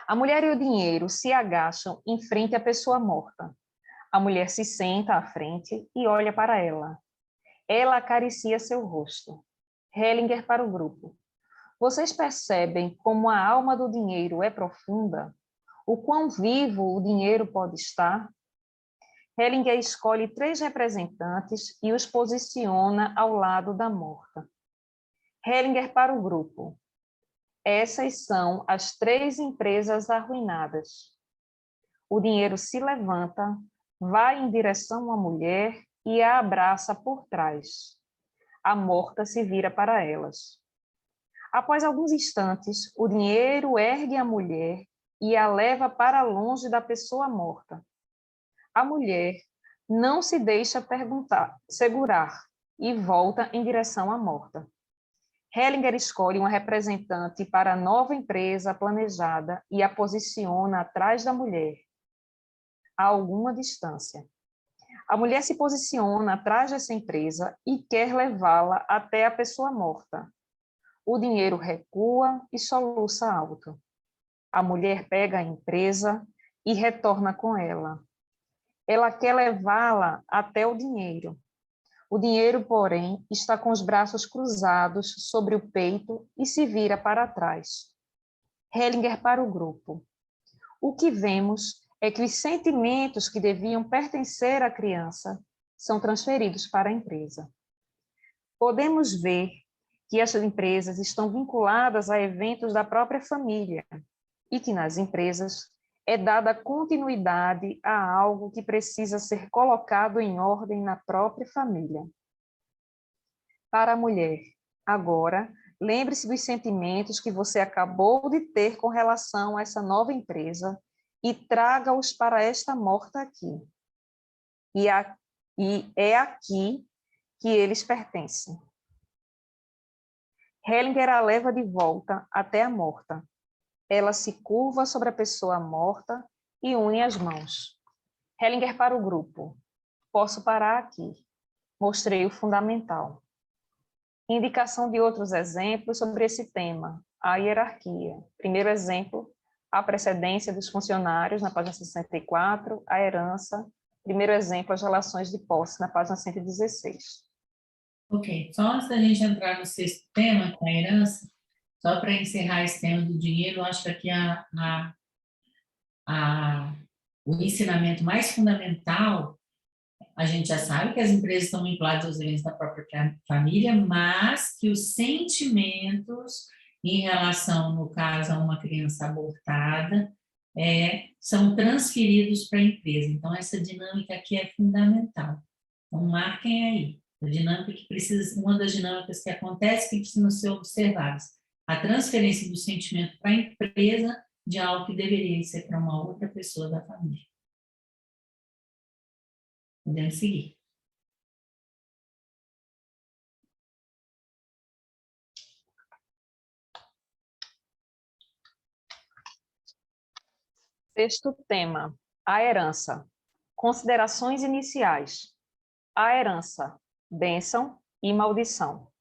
A mulher e o dinheiro se agacham em frente à pessoa morta. A mulher se senta à frente e olha para ela. Ela acaricia seu rosto. Hellinger para o grupo. Vocês percebem como a alma do dinheiro é profunda? O quão vivo o dinheiro pode estar? Hellinger escolhe 3 representantes e os posiciona ao lado da morta. Hellinger para o grupo. Essas são as 3 empresas arruinadas. O dinheiro se levanta, vai em direção à mulher e a abraça por trás. A morta se vira para elas. Após alguns instantes, o dinheiro ergue a mulher e a leva para longe da pessoa morta. A mulher não se deixa segurar e volta em direção à morta. Hellinger escolhe uma representante para a nova empresa planejada e a posiciona atrás da mulher, a alguma distância. A mulher se posiciona atrás dessa empresa e quer levá-la até a pessoa morta. O dinheiro recua e soluça alto. A mulher pega a empresa e retorna com ela. Ela quer levá-la até o dinheiro. O dinheiro, porém, está com os braços cruzados sobre o peito e se vira para trás. Hellinger para o grupo. O que vemos é que os sentimentos que deviam pertencer à criança são transferidos para a empresa. Podemos ver que essas empresas estão vinculadas a eventos da própria família e que nas empresas é dada continuidade a algo que precisa ser colocado em ordem na própria família. Para a mulher, agora, lembre-se dos sentimentos que você acabou de ter com relação a essa nova empresa e traga-os para esta morta aqui. E é aqui que eles pertencem. Hellinger a leva de volta até a morta. Ela se curva sobre a pessoa morta e une as mãos. Hellinger para o grupo. Posso parar aqui. Mostrei o fundamental. Indicação de outros exemplos sobre esse tema. A hierarquia. Primeiro exemplo, a precedência dos funcionários, na página 64, a herança. Primeiro exemplo, as relações de posse, na página 116. Ok, só antes da gente entrar no 6º tema, que é a herança, só para encerrar esse tema do dinheiro, eu acho que aqui o ensinamento mais fundamental, a gente já sabe que as empresas estão vinculadas aos eventos da própria família, mas que os sentimentos em relação, no caso, a uma criança abortada, são transferidos para a empresa. Então, essa dinâmica aqui é fundamental. Então, marquem aí. A dinâmica que precisa, uma das dinâmicas que acontece que precisam ser observadas. A transferência do sentimento para a empresa de algo que deveria ser para uma outra pessoa da família. Podemos seguir. Sexto tema, a herança. Considerações iniciais. A herança, bênção e maldição.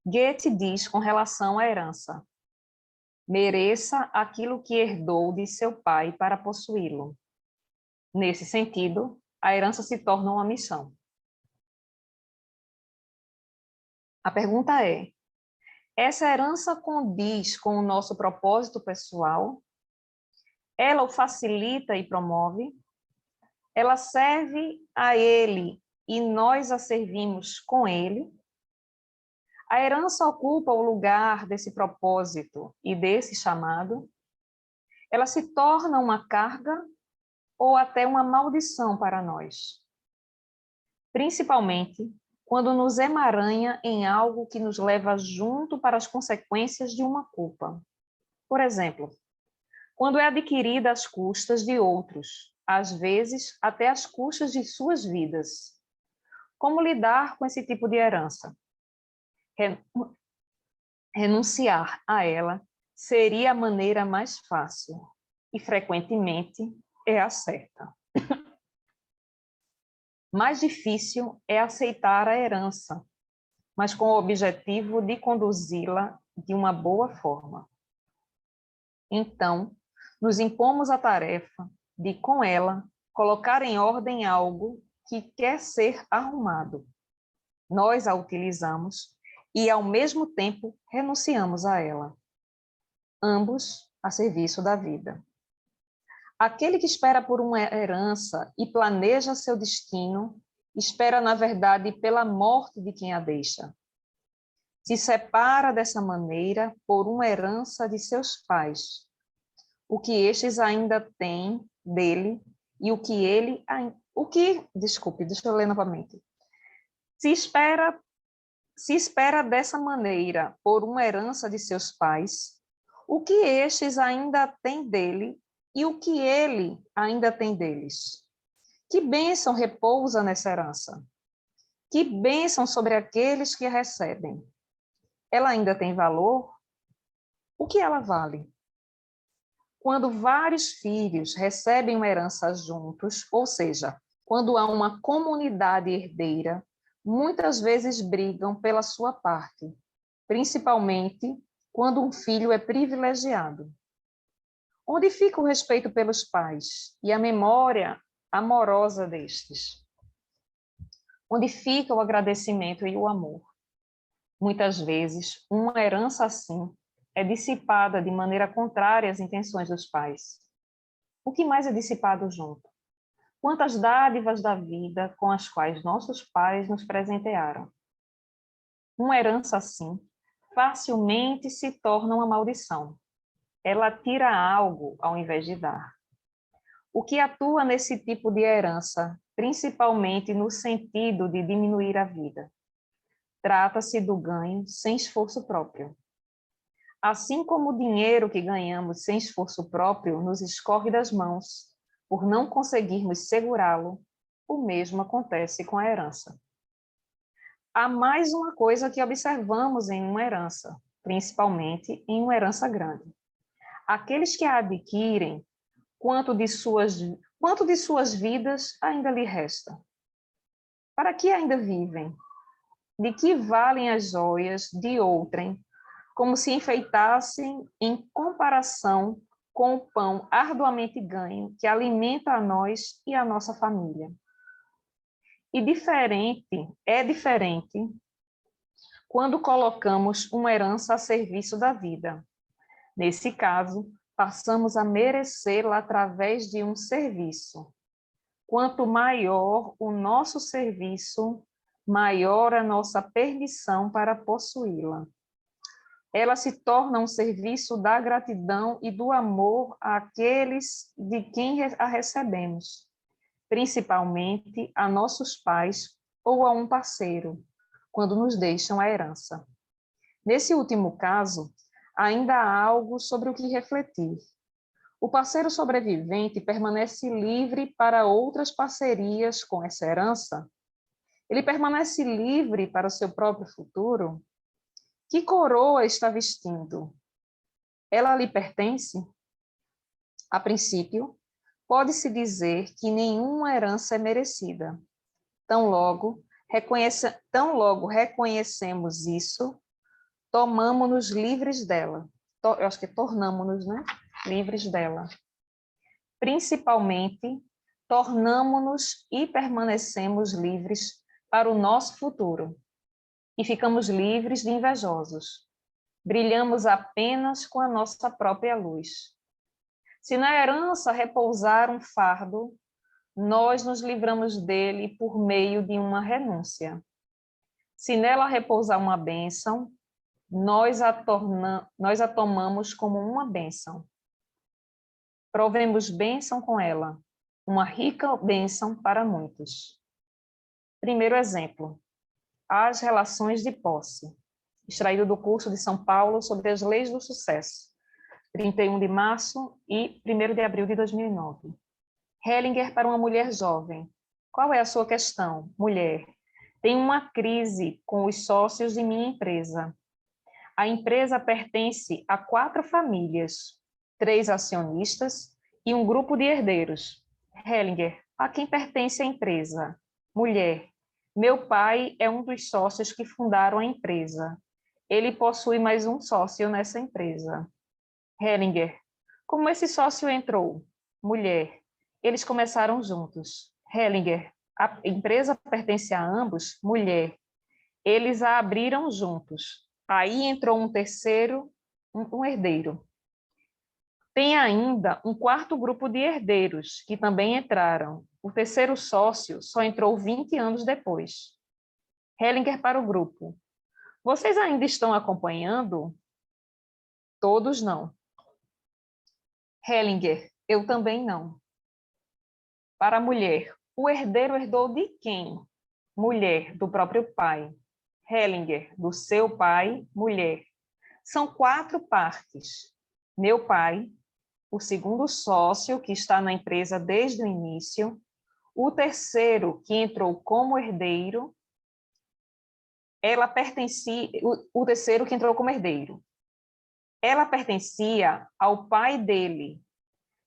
Goethe diz com relação à herança: mereça aquilo que herdou de seu pai para possuí-lo. Nesse sentido, a herança se torna uma missão. A pergunta é: essa herança condiz com o nosso propósito pessoal? Ela o facilita e promove? Ela serve a ele e nós a servimos com ele? A herança ocupa o lugar desse propósito e desse chamado? Ela se torna uma carga ou até uma maldição para nós? Principalmente quando nos emaranha em algo que nos leva junto para as consequências de uma culpa. Por exemplo, quando é adquirida às custas de outros, às vezes até às custas de suas vidas. Como lidar com esse tipo de herança? Renunciar a ela seria a maneira mais fácil e, frequentemente, é a certa. Mais difícil é aceitar a herança, mas com o objetivo de conduzi-la de uma boa forma. Então, nos impomos a tarefa de, com ela, colocar em ordem algo que quer ser arrumado. Nós a utilizamos e, ao mesmo tempo, renunciamos a ela. Ambos a serviço da vida. Aquele que espera por uma herança e planeja seu destino, espera, na verdade, pela morte de quem a deixa. Se separa dessa maneira por uma herança de seus pais, o que estes ainda têm dele e o que ele... Desculpe, deixa eu ler novamente. Se espera dessa maneira por uma herança de seus pais, o que estes ainda têm dele e o que ele ainda tem deles. Que bênção repousa nessa herança. Que bênção sobre aqueles que a recebem. Ela ainda tem valor? O que ela vale? Quando vários filhos recebem uma herança juntos, ou seja, quando há uma comunidade herdeira, muitas vezes brigam pela sua parte, principalmente quando um filho é privilegiado. Onde fica o respeito pelos pais e a memória amorosa destes? Onde fica o agradecimento e o amor? Muitas vezes, uma herança assim é dissipada de maneira contrária às intenções dos pais. O que mais é dissipado junto? Quantas dádivas da vida com as quais nossos pais nos presentearam. Uma herança assim facilmente se torna uma maldição. Ela tira algo ao invés de dar. O que atua nesse tipo de herança, principalmente no sentido de diminuir a vida? Trata-se do ganho sem esforço próprio. Assim como o dinheiro que ganhamos sem esforço próprio nos escorre das mãos, por não conseguirmos segurá-lo, o mesmo acontece com a herança. Há mais uma coisa que observamos em uma herança, principalmente em uma herança grande. Aqueles que a adquirem, quanto de suas vidas ainda lhe resta? Para que ainda vivem? De que valem as joias de outrem, como se enfeitassem em comparação com o pão arduamente ganho que alimenta a nós e a nossa família? E é diferente quando colocamos uma herança a serviço da vida. Nesse caso, passamos a merecê-la através de um serviço. Quanto maior o nosso serviço, maior a nossa permissão para possuí-la. Ela se torna um serviço da gratidão e do amor àqueles de quem a recebemos, principalmente a nossos pais ou a um parceiro, quando nos deixam a herança. Nesse último caso, ainda há algo sobre o que refletir. O parceiro sobrevivente permanece livre para outras parcerias com essa herança? Ele permanece livre para o seu próprio futuro? Que coroa está vestindo? Ela lhe pertence? A princípio, pode-se dizer que nenhuma herança é merecida. Tão logo reconhecemos isso, tomamo-nos livres dela. Eu acho que tornamo-nos, né? Livres dela. Principalmente, tornamo-nos e permanecemos livres para o nosso futuro. E ficamos livres de invejosos. Brilhamos apenas com a nossa própria luz. Se na herança repousar um fardo, nós nos livramos dele por meio de uma renúncia. Se nela repousar uma bênção, nós a tomamos como uma bênção. Provemos bênção com ela, uma rica bênção para muitos. Primeiro exemplo, as relações de posse, extraído do curso de São Paulo sobre as leis do sucesso. 31 de março e 1º de abril de 2009. Hellinger para uma mulher jovem. Qual é a sua questão? Mulher. Tenho uma crise com os sócios de minha empresa. A empresa pertence a 4 famílias, 3 acionistas e um grupo de herdeiros. Hellinger, a quem pertence a empresa? Mulher. Meu pai é um dos sócios que fundaram a empresa. Ele possui mais um sócio nessa empresa. Hellinger, como esse sócio entrou? Mulher, eles começaram juntos. Hellinger, a empresa pertence a ambos? Mulher, eles a abriram juntos. Aí entrou um terceiro, um herdeiro. Tem ainda um 4º grupo de herdeiros, que também entraram. O terceiro sócio só entrou 20 anos depois. Hellinger para o grupo. Vocês ainda estão acompanhando? Todos não. Hellinger, eu também não. Para a mulher, o herdeiro herdou de quem? Mulher, do próprio pai. Hellinger, do seu pai, mulher. São 4 partes. Meu pai, o segundo sócio, que está na empresa desde o início, o terceiro, que entrou como herdeiro, o terceiro que entrou como herdeiro. Ela pertencia ao pai dele.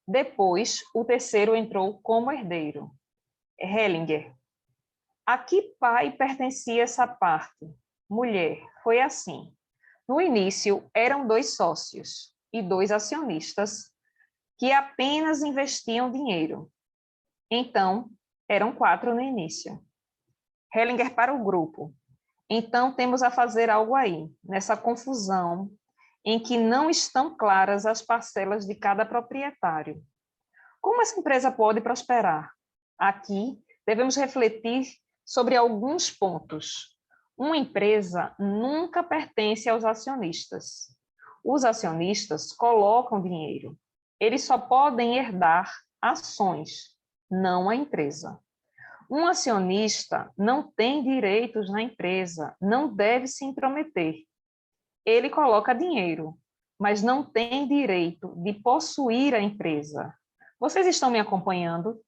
Depois, o terceiro entrou como herdeiro. Hellinger. A que pai pertencia essa parte? Mulher. Foi assim. No início, eram 2 sócios e 2 acionistas que apenas investiam dinheiro. Então, eram 4 no início. Hellinger para o grupo. Então, temos a fazer algo aí, nessa confusão em que não estão claras as parcelas de cada proprietário. Como essa empresa pode prosperar? Aqui, devemos refletir sobre alguns pontos. Uma empresa nunca pertence aos acionistas. Os acionistas colocam dinheiro. Eles só podem herdar ações, não a empresa. Um acionista não tem direitos na empresa, não deve se intrometer. Ele coloca dinheiro, mas não tem direito de possuir a empresa. Vocês estão me acompanhando?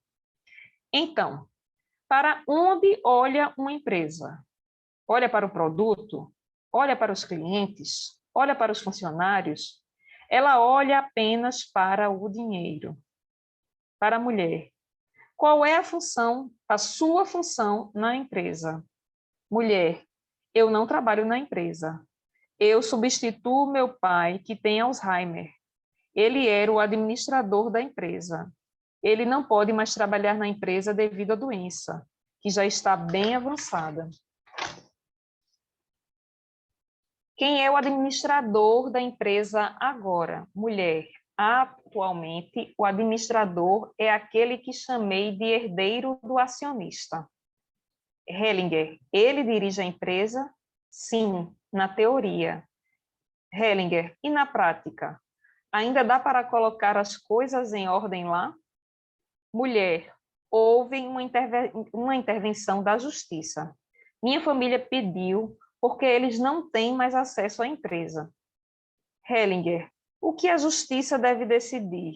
Então, para onde olha uma empresa? Olha para o produto? Olha para os clientes? Olha para os funcionários? Ela olha apenas para o dinheiro. Para a mulher, qual é a sua função na empresa? Mulher, eu não trabalho na empresa. Eu substituo meu pai, que tem Alzheimer. Ele era o administrador da empresa. Ele não pode mais trabalhar na empresa devido à doença, que já está bem avançada. Quem é o administrador da empresa agora? Mulher. Atualmente, o administrador é aquele que chamei de herdeiro do acionista. Hellinger. Ele dirige a empresa? Sim, na teoria. Hellinger. E na prática? Ainda dá para colocar as coisas em ordem lá? Mulher. Houve uma intervenção da justiça. Minha família pediu porque eles não têm mais acesso à empresa. Hellinger. O que a justiça deve decidir?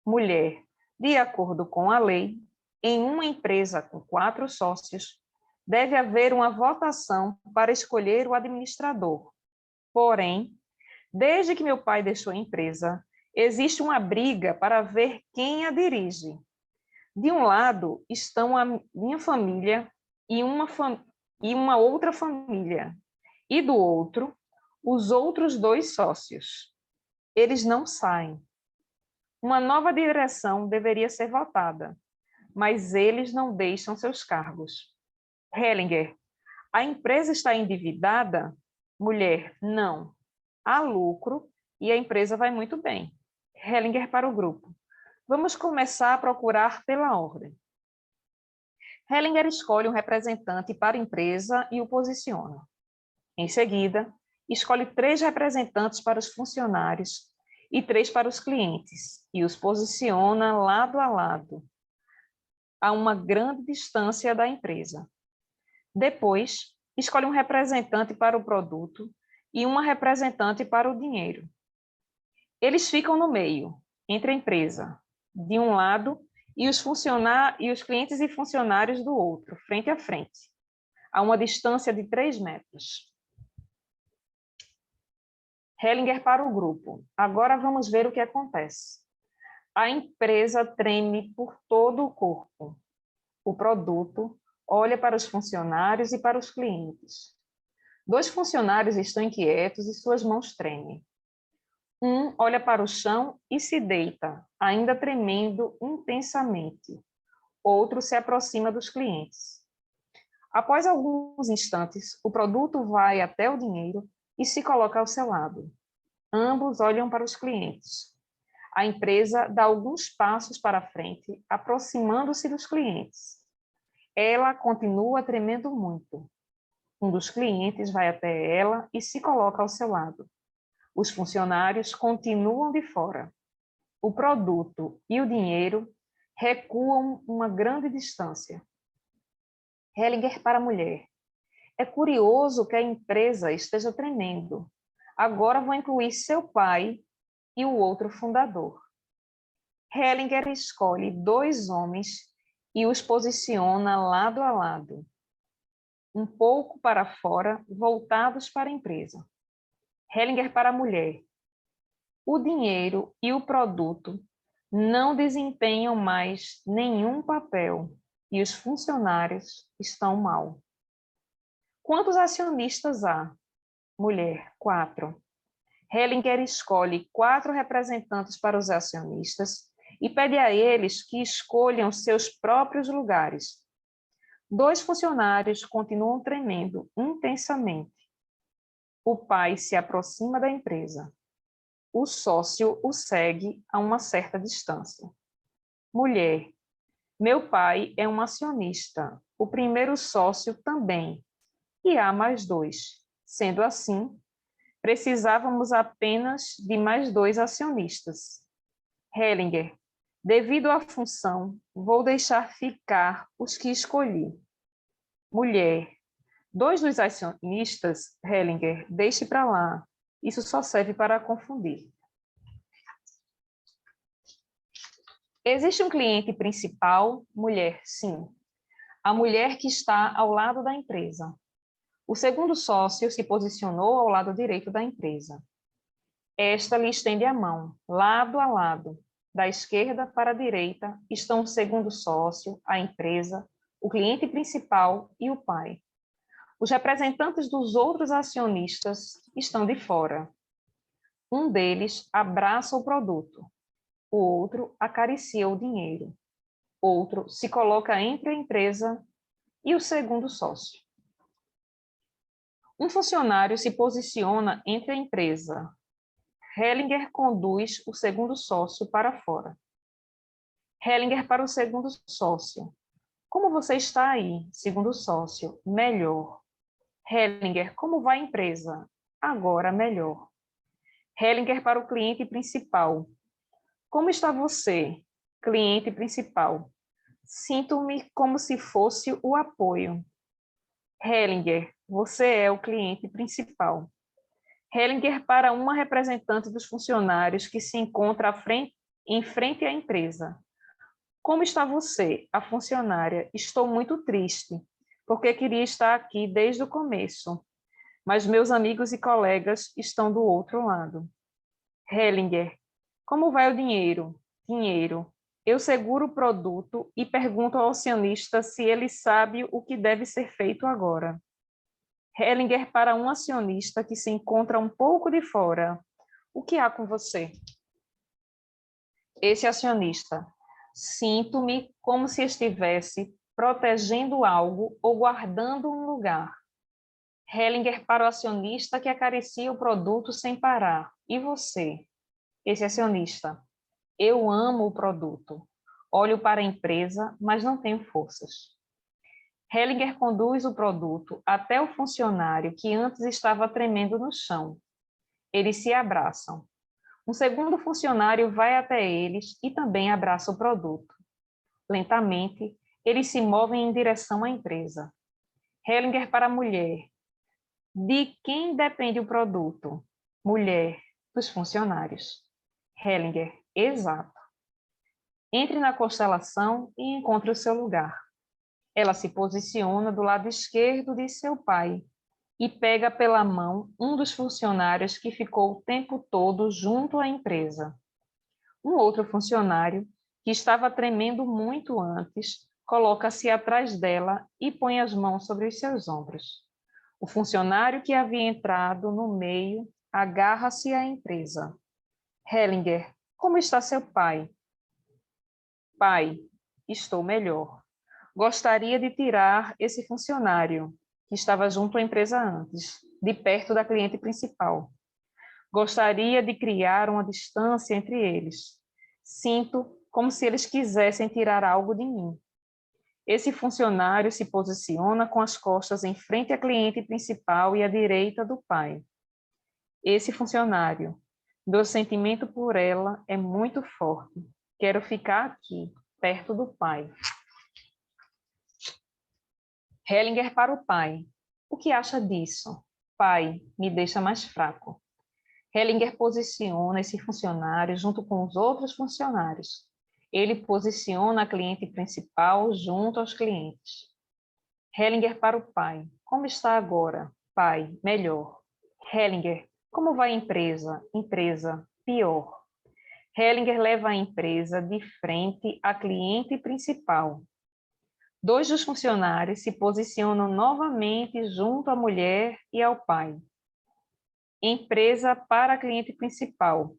Mulher. De acordo com a lei, em uma empresa com 4 sócios, deve haver uma votação para escolher o administrador. Porém, desde que meu pai deixou a empresa, existe uma briga para ver quem a dirige. De um lado estão a minha família e uma outra família, e do outro, os outros 2 sócios. Eles não saem. Uma nova direção deveria ser votada, mas eles não deixam seus cargos. Hellinger, a empresa está endividada? Mulher, não. Há lucro e a empresa vai muito bem. Hellinger para o grupo. Vamos começar a procurar pela ordem. Hellinger escolhe um representante para a empresa e o posiciona. Em seguida, escolhe 3 representantes para os funcionários e 3 para os clientes e os posiciona lado a lado, a uma grande distância da empresa. Depois, escolhe um representante para o produto e uma representante para o dinheiro. Eles ficam no meio, entre a empresa, de um lado, e os clientes e funcionários do outro, frente a frente, a uma distância de 3 metros. Hellinger para o grupo. Agora vamos ver o que acontece. A empresa treme por todo o corpo. O produto olha para os funcionários e para os clientes. 2 funcionários estão inquietos e suas mãos tremem. Um olha para o chão e se deita, ainda tremendo intensamente. Outro se aproxima dos clientes. Após alguns instantes, o produto vai até o dinheiro e se coloca ao seu lado. Ambos olham para os clientes. A empresa dá alguns passos para frente, aproximando-se dos clientes. Ela continua tremendo muito. Um dos clientes vai até ela e se coloca ao seu lado. Os funcionários continuam de fora. O produto e o dinheiro recuam uma grande distância. Hellinger para a mulher. É curioso que a empresa esteja tremendo. Agora vou incluir seu pai e o outro fundador. Hellinger escolhe 2 homens e os posiciona lado a lado, um pouco para fora, voltados para a empresa. Hellinger para a mulher. O dinheiro e o produto não desempenham mais nenhum papel e os funcionários estão mal. Quantos acionistas há? Mulher, 4. Hellinger escolhe 4 representantes para os acionistas e pede a eles que escolham seus próprios lugares. 2 funcionários continuam tremendo intensamente. O pai se aproxima da empresa. O sócio o segue a uma certa distância. Mulher, meu pai é um acionista, o primeiro sócio também, e há mais 2. Sendo assim, precisávamos apenas de mais 2 acionistas. Hellinger, devido à função, vou deixar ficar os que escolhi. Mulher, 2 dos acionistas, Hellinger, deixe para lá. Isso só serve para confundir. Existe um cliente principal? Mulher, sim. A mulher que está ao lado da empresa. O segundo sócio se posicionou ao lado direito da empresa. Esta lhe estende a mão, lado a lado. Da esquerda para a direita estão o segundo sócio, a empresa, o cliente principal e o pai. Os representantes dos outros acionistas estão de fora. Um deles abraça o produto. O outro acaricia o dinheiro. Outro se coloca entre a empresa e o segundo sócio. Um funcionário se posiciona entre a empresa. Hellinger conduz o segundo sócio para fora. Hellinger para o segundo sócio. Como você está aí, segundo sócio? Melhor. Hellinger, como vai a empresa? Agora melhor. Hellinger para o cliente principal. Como está você, cliente principal? Sinto-me como se fosse o apoio. Hellinger, você é o cliente principal. Hellinger para uma representante dos funcionários que se encontra em frente à empresa. Como está você, a funcionária? Estou muito triste, porque queria estar aqui desde o começo, mas meus amigos e colegas estão do outro lado. Hellinger, como vai o dinheiro? Dinheiro. Eu seguro o produto e pergunto ao acionista se ele sabe o que deve ser feito agora. Hellinger para um acionista que se encontra um pouco de fora. O que há com você? Esse acionista. Sinto-me como se estivesse protegendo algo ou guardando um lugar. Hellinger para o acionista que acaricia o produto sem parar. E você? Esse acionista. Eu amo o produto. Olho para a empresa, mas não tenho forças. Hellinger conduz o produto até o funcionário que antes estava tremendo no chão. Eles se abraçam. Um segundo funcionário vai até eles e também abraça o produto. Lentamente, eles se movem em direção à empresa. Hellinger para a mulher. De quem depende o produto? Mulher, dos funcionários. Hellinger, exato. Entre na constelação e encontre o seu lugar. Ela se posiciona do lado esquerdo de seu pai e pega pela mão um dos funcionários que ficou o tempo todo junto à empresa. Um outro funcionário, que estava tremendo muito antes, coloca-se atrás dela e põe as mãos sobre os seus ombros. O funcionário que havia entrado no meio agarra-se à empresa. Hellinger, como está seu pai? Pai, estou melhor. Gostaria de tirar esse funcionário, que estava junto à empresa antes, de perto da cliente principal. Gostaria de criar uma distância entre eles. Sinto como se eles quisessem tirar algo de mim. Esse funcionário se posiciona com as costas em frente à cliente principal e à direita do pai. Esse funcionário, meu sentimento por ela é muito forte. Quero ficar aqui, perto do pai. Hellinger para o pai. O que acha disso? Pai, me deixa mais fraco. Hellinger posiciona esse funcionário junto com os outros funcionários. Ele posiciona a cliente principal junto aos clientes. Hellinger para o pai. Como está agora? Pai, melhor. Hellinger, como vai a empresa? Empresa, pior. Hellinger leva a empresa de frente à cliente principal. 2 dos funcionários se posicionam novamente junto à mulher e ao pai. Empresa para a cliente principal.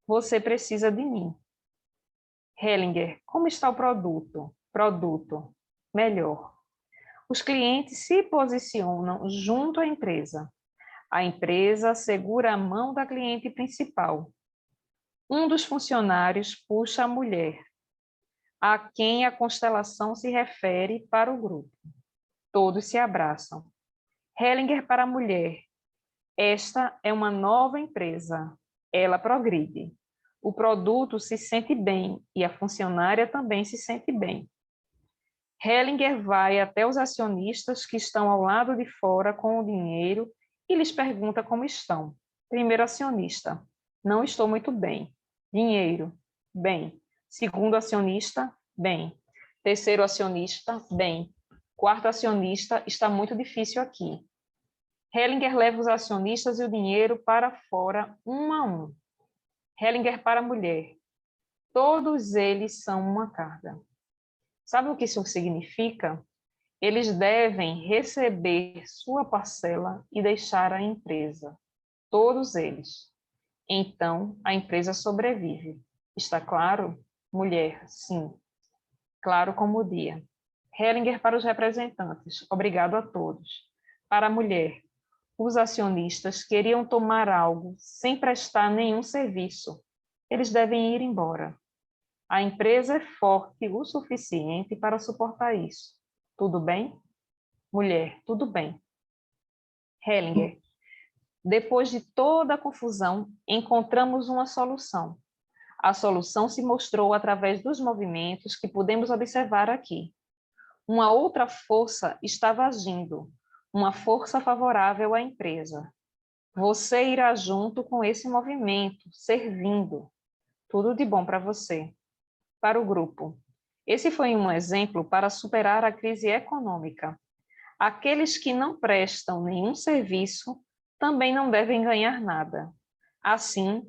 Você precisa de mim. Hellinger, como está o produto? Produto, melhor. Os clientes se posicionam junto à empresa. A empresa segura a mão da cliente principal. Um dos funcionários puxa a mulher, a quem a constelação se refere para o grupo. Todos se abraçam. Hellinger para a mulher. Esta é uma nova empresa. Ela progride. O produto se sente bem e a funcionária também se sente bem. Hellinger vai até os acionistas que estão ao lado de fora com o dinheiro e lhes pergunta como estão. Primeiro acionista. Não estou muito bem. Dinheiro. Bem. Segundo acionista, bem. Terceiro acionista, bem. Quarto acionista, está muito difícil aqui. Hellinger leva os acionistas e o dinheiro para fora, um a um. Hellinger para a mulher. Todos eles são uma carga. Sabe o que isso significa? Eles devem receber sua parcela e deixar a empresa. Todos eles. Então, a empresa sobrevive. Está claro? Mulher, sim. Claro como o dia. Hellinger para os representantes. Obrigado a todos. Para a mulher, os acionistas queriam tomar algo sem prestar nenhum serviço. Eles devem ir embora. A empresa é forte o suficiente para suportar isso. Tudo bem? Mulher, tudo bem. Hellinger, depois de toda a confusão, encontramos uma solução. A solução se mostrou através dos movimentos que podemos observar aqui. Uma outra força estava agindo, uma força favorável à empresa. Você irá junto com esse movimento, servindo. Tudo de bom para você. Para o grupo. Esse foi um exemplo para superar a crise econômica. Aqueles que não prestam nenhum serviço também não devem ganhar nada. Assim,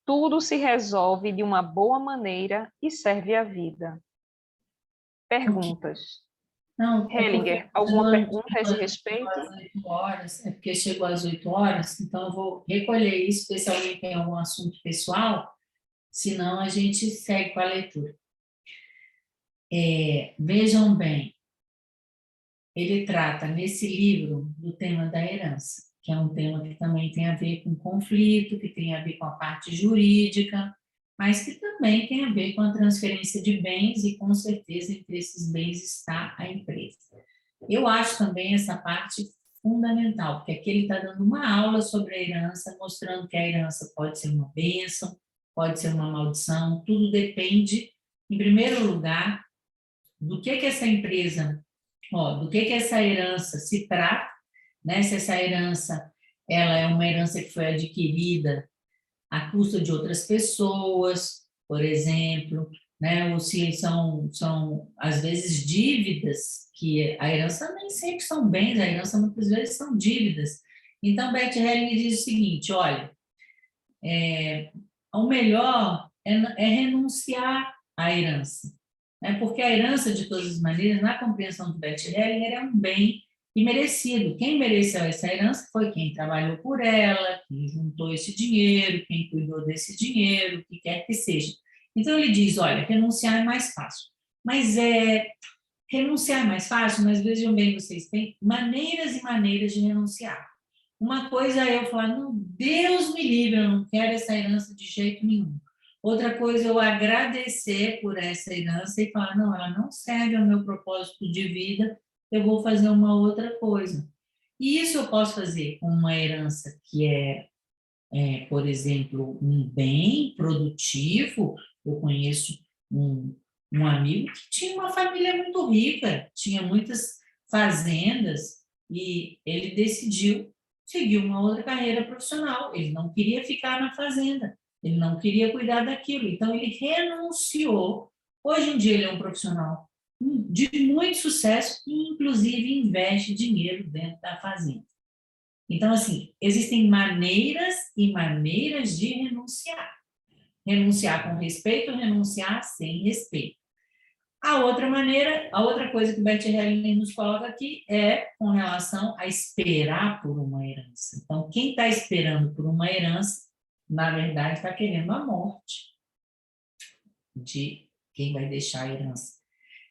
tudo se resolve de uma boa maneira e serve à vida. Perguntas. Não, Hellinger, alguma pergunta a esse respeito? Às 8 horas, é porque chegou às 8 horas, então eu vou recolher isso, ver se alguém tem algum assunto pessoal, senão a gente segue com a leitura. Vejam bem, ele trata nesse livro do tema da herança, que é um tema que também tem a ver com conflito, que tem a ver com a parte jurídica, mas que também tem a ver com a transferência de bens e, com certeza, entre esses bens está a empresa. Eu acho também essa parte fundamental, porque aqui ele está dando uma aula sobre a herança, mostrando que a herança pode ser uma bênção, pode ser uma maldição, tudo depende, em primeiro lugar, do que essa empresa, do que essa herança se trata, né? Se essa herança ela é uma herança que foi adquirida à custa de outras pessoas, por exemplo, né? Ou se são, às vezes, dívidas, que a herança nem sempre são bens, a herança muitas vezes são dívidas. Então, Bert Helling diz o seguinte, olha, o melhor é renunciar à herança, né? Porque a herança, de todas as maneiras, na compreensão do Bert Helling, era um bem imerecido. Quem mereceu essa herança foi quem trabalhou por ela, quem juntou esse dinheiro, quem cuidou desse dinheiro, o que quer que seja. Então, ele diz, olha, renunciar é mais fácil. Mas renunciar é mais fácil, mas vejam bem, vocês têm maneiras e maneiras de renunciar. Uma coisa é eu falar, não, Deus me livre, eu não quero essa herança de jeito nenhum. Outra coisa é eu agradecer por essa herança e falar, não, ela não serve ao meu propósito de vida, eu vou fazer uma outra coisa. E isso eu posso fazer com uma herança que por exemplo, um bem produtivo. Eu conheço um amigo que tinha uma família muito rica, tinha muitas fazendas, e ele decidiu seguir uma outra carreira profissional. Ele não queria ficar na fazenda, ele não queria cuidar daquilo, então ele renunciou. Hoje em dia ele é um profissional de muito sucesso e, inclusive, investe dinheiro dentro da fazenda. Então, assim, existem maneiras e maneiras de renunciar. Renunciar com respeito, renunciar sem respeito. A outra maneira, a outra coisa que o Bert Helling nos coloca aqui é com relação a esperar por uma herança. Então, quem está esperando por uma herança, na verdade, está querendo a morte de quem vai deixar a herança.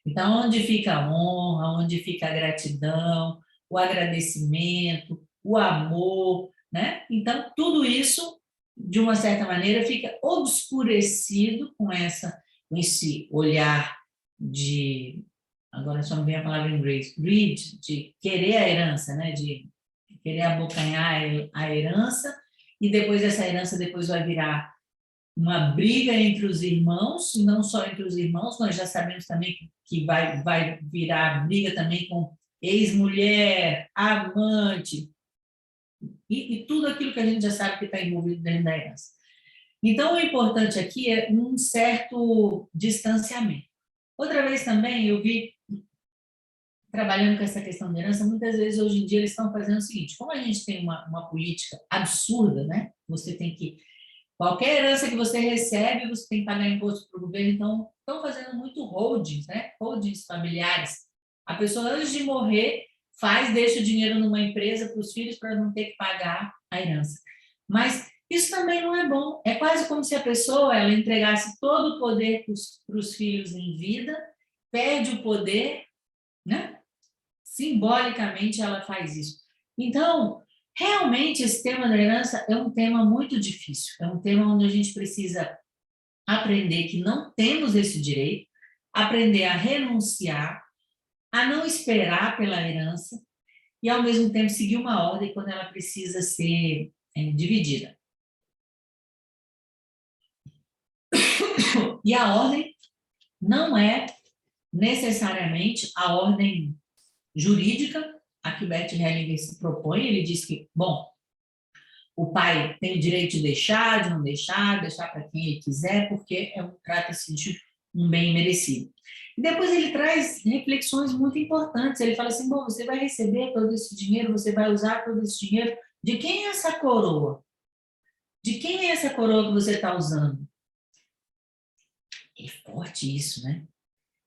Então, onde fica a honra, onde fica a gratidão, o agradecimento, o amor, né? Então, tudo isso, de uma certa maneira, fica obscurecido com esse olhar de, agora só me vem a palavra em inglês, greed, de querer a herança, né? De querer abocanhar a herança, e depois essa herança depois vai virar uma briga entre os irmãos, e não só entre os irmãos, nós já sabemos também que vai virar briga também com ex-mulher, amante, e tudo aquilo que a gente já sabe que está envolvido dentro da herança. Então, o importante aqui é um certo distanciamento. Outra vez também eu vi, trabalhando com essa questão da herança, muitas vezes hoje em dia eles estão fazendo o seguinte, como a gente tem uma política absurda, né? Você tem que, qualquer herança que você recebe, você tem que pagar imposto para o governo, então estão fazendo muito holdings, né? Holdings familiares. A pessoa, antes de morrer, deixa o dinheiro numa empresa para os filhos para não ter que pagar a herança. Mas isso também não é bom. É quase como se a pessoa ela entregasse todo o poder para os filhos em vida, perde o poder, né? Simbolicamente ela faz isso. Então, realmente esse tema da herança é um tema muito difícil. É um tema onde a gente precisa aprender que não temos esse direito, aprender a renunciar, a não esperar pela herança e, ao mesmo tempo, seguir uma ordem quando ela precisa ser dividida. E a ordem não é necessariamente a ordem jurídica a que Bert Hellinger se propõe. Ele diz que, bom, o pai tem o direito de deixar, de não deixar para quem ele quiser, porque trata-se de um bem merecido. E depois ele traz reflexões muito importantes. Ele fala assim, bom, você vai receber todo esse dinheiro, você vai usar todo esse dinheiro. De quem é essa coroa? De quem é essa coroa que você está usando? É forte isso, né?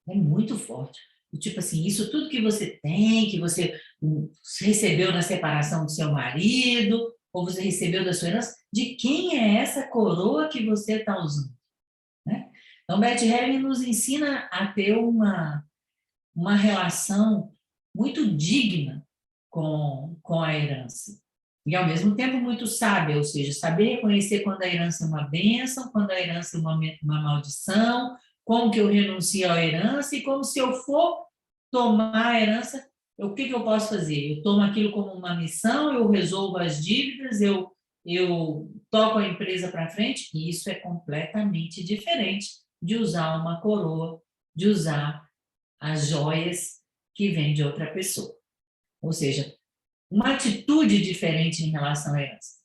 É muito forte. Tipo assim, isso tudo que você tem, que você recebeu na separação do seu marido, ou você recebeu da sua herança, de quem é essa coroa que você está usando? Né? Então, Bert Hellinger nos ensina a ter uma relação muito digna com a herança. E, ao mesmo tempo, muito sábia, ou seja, saber reconhecer quando a herança é uma bênção, quando a herança é uma maldição, como que eu renuncio à herança e como, se eu for tomar a herança, o que eu posso fazer? Eu tomo aquilo como uma missão, eu resolvo as dívidas, eu toco a empresa para frente, e isso é completamente diferente de usar uma coroa, de usar as joias que vêm de outra pessoa. Ou seja, uma atitude diferente em relação à herança.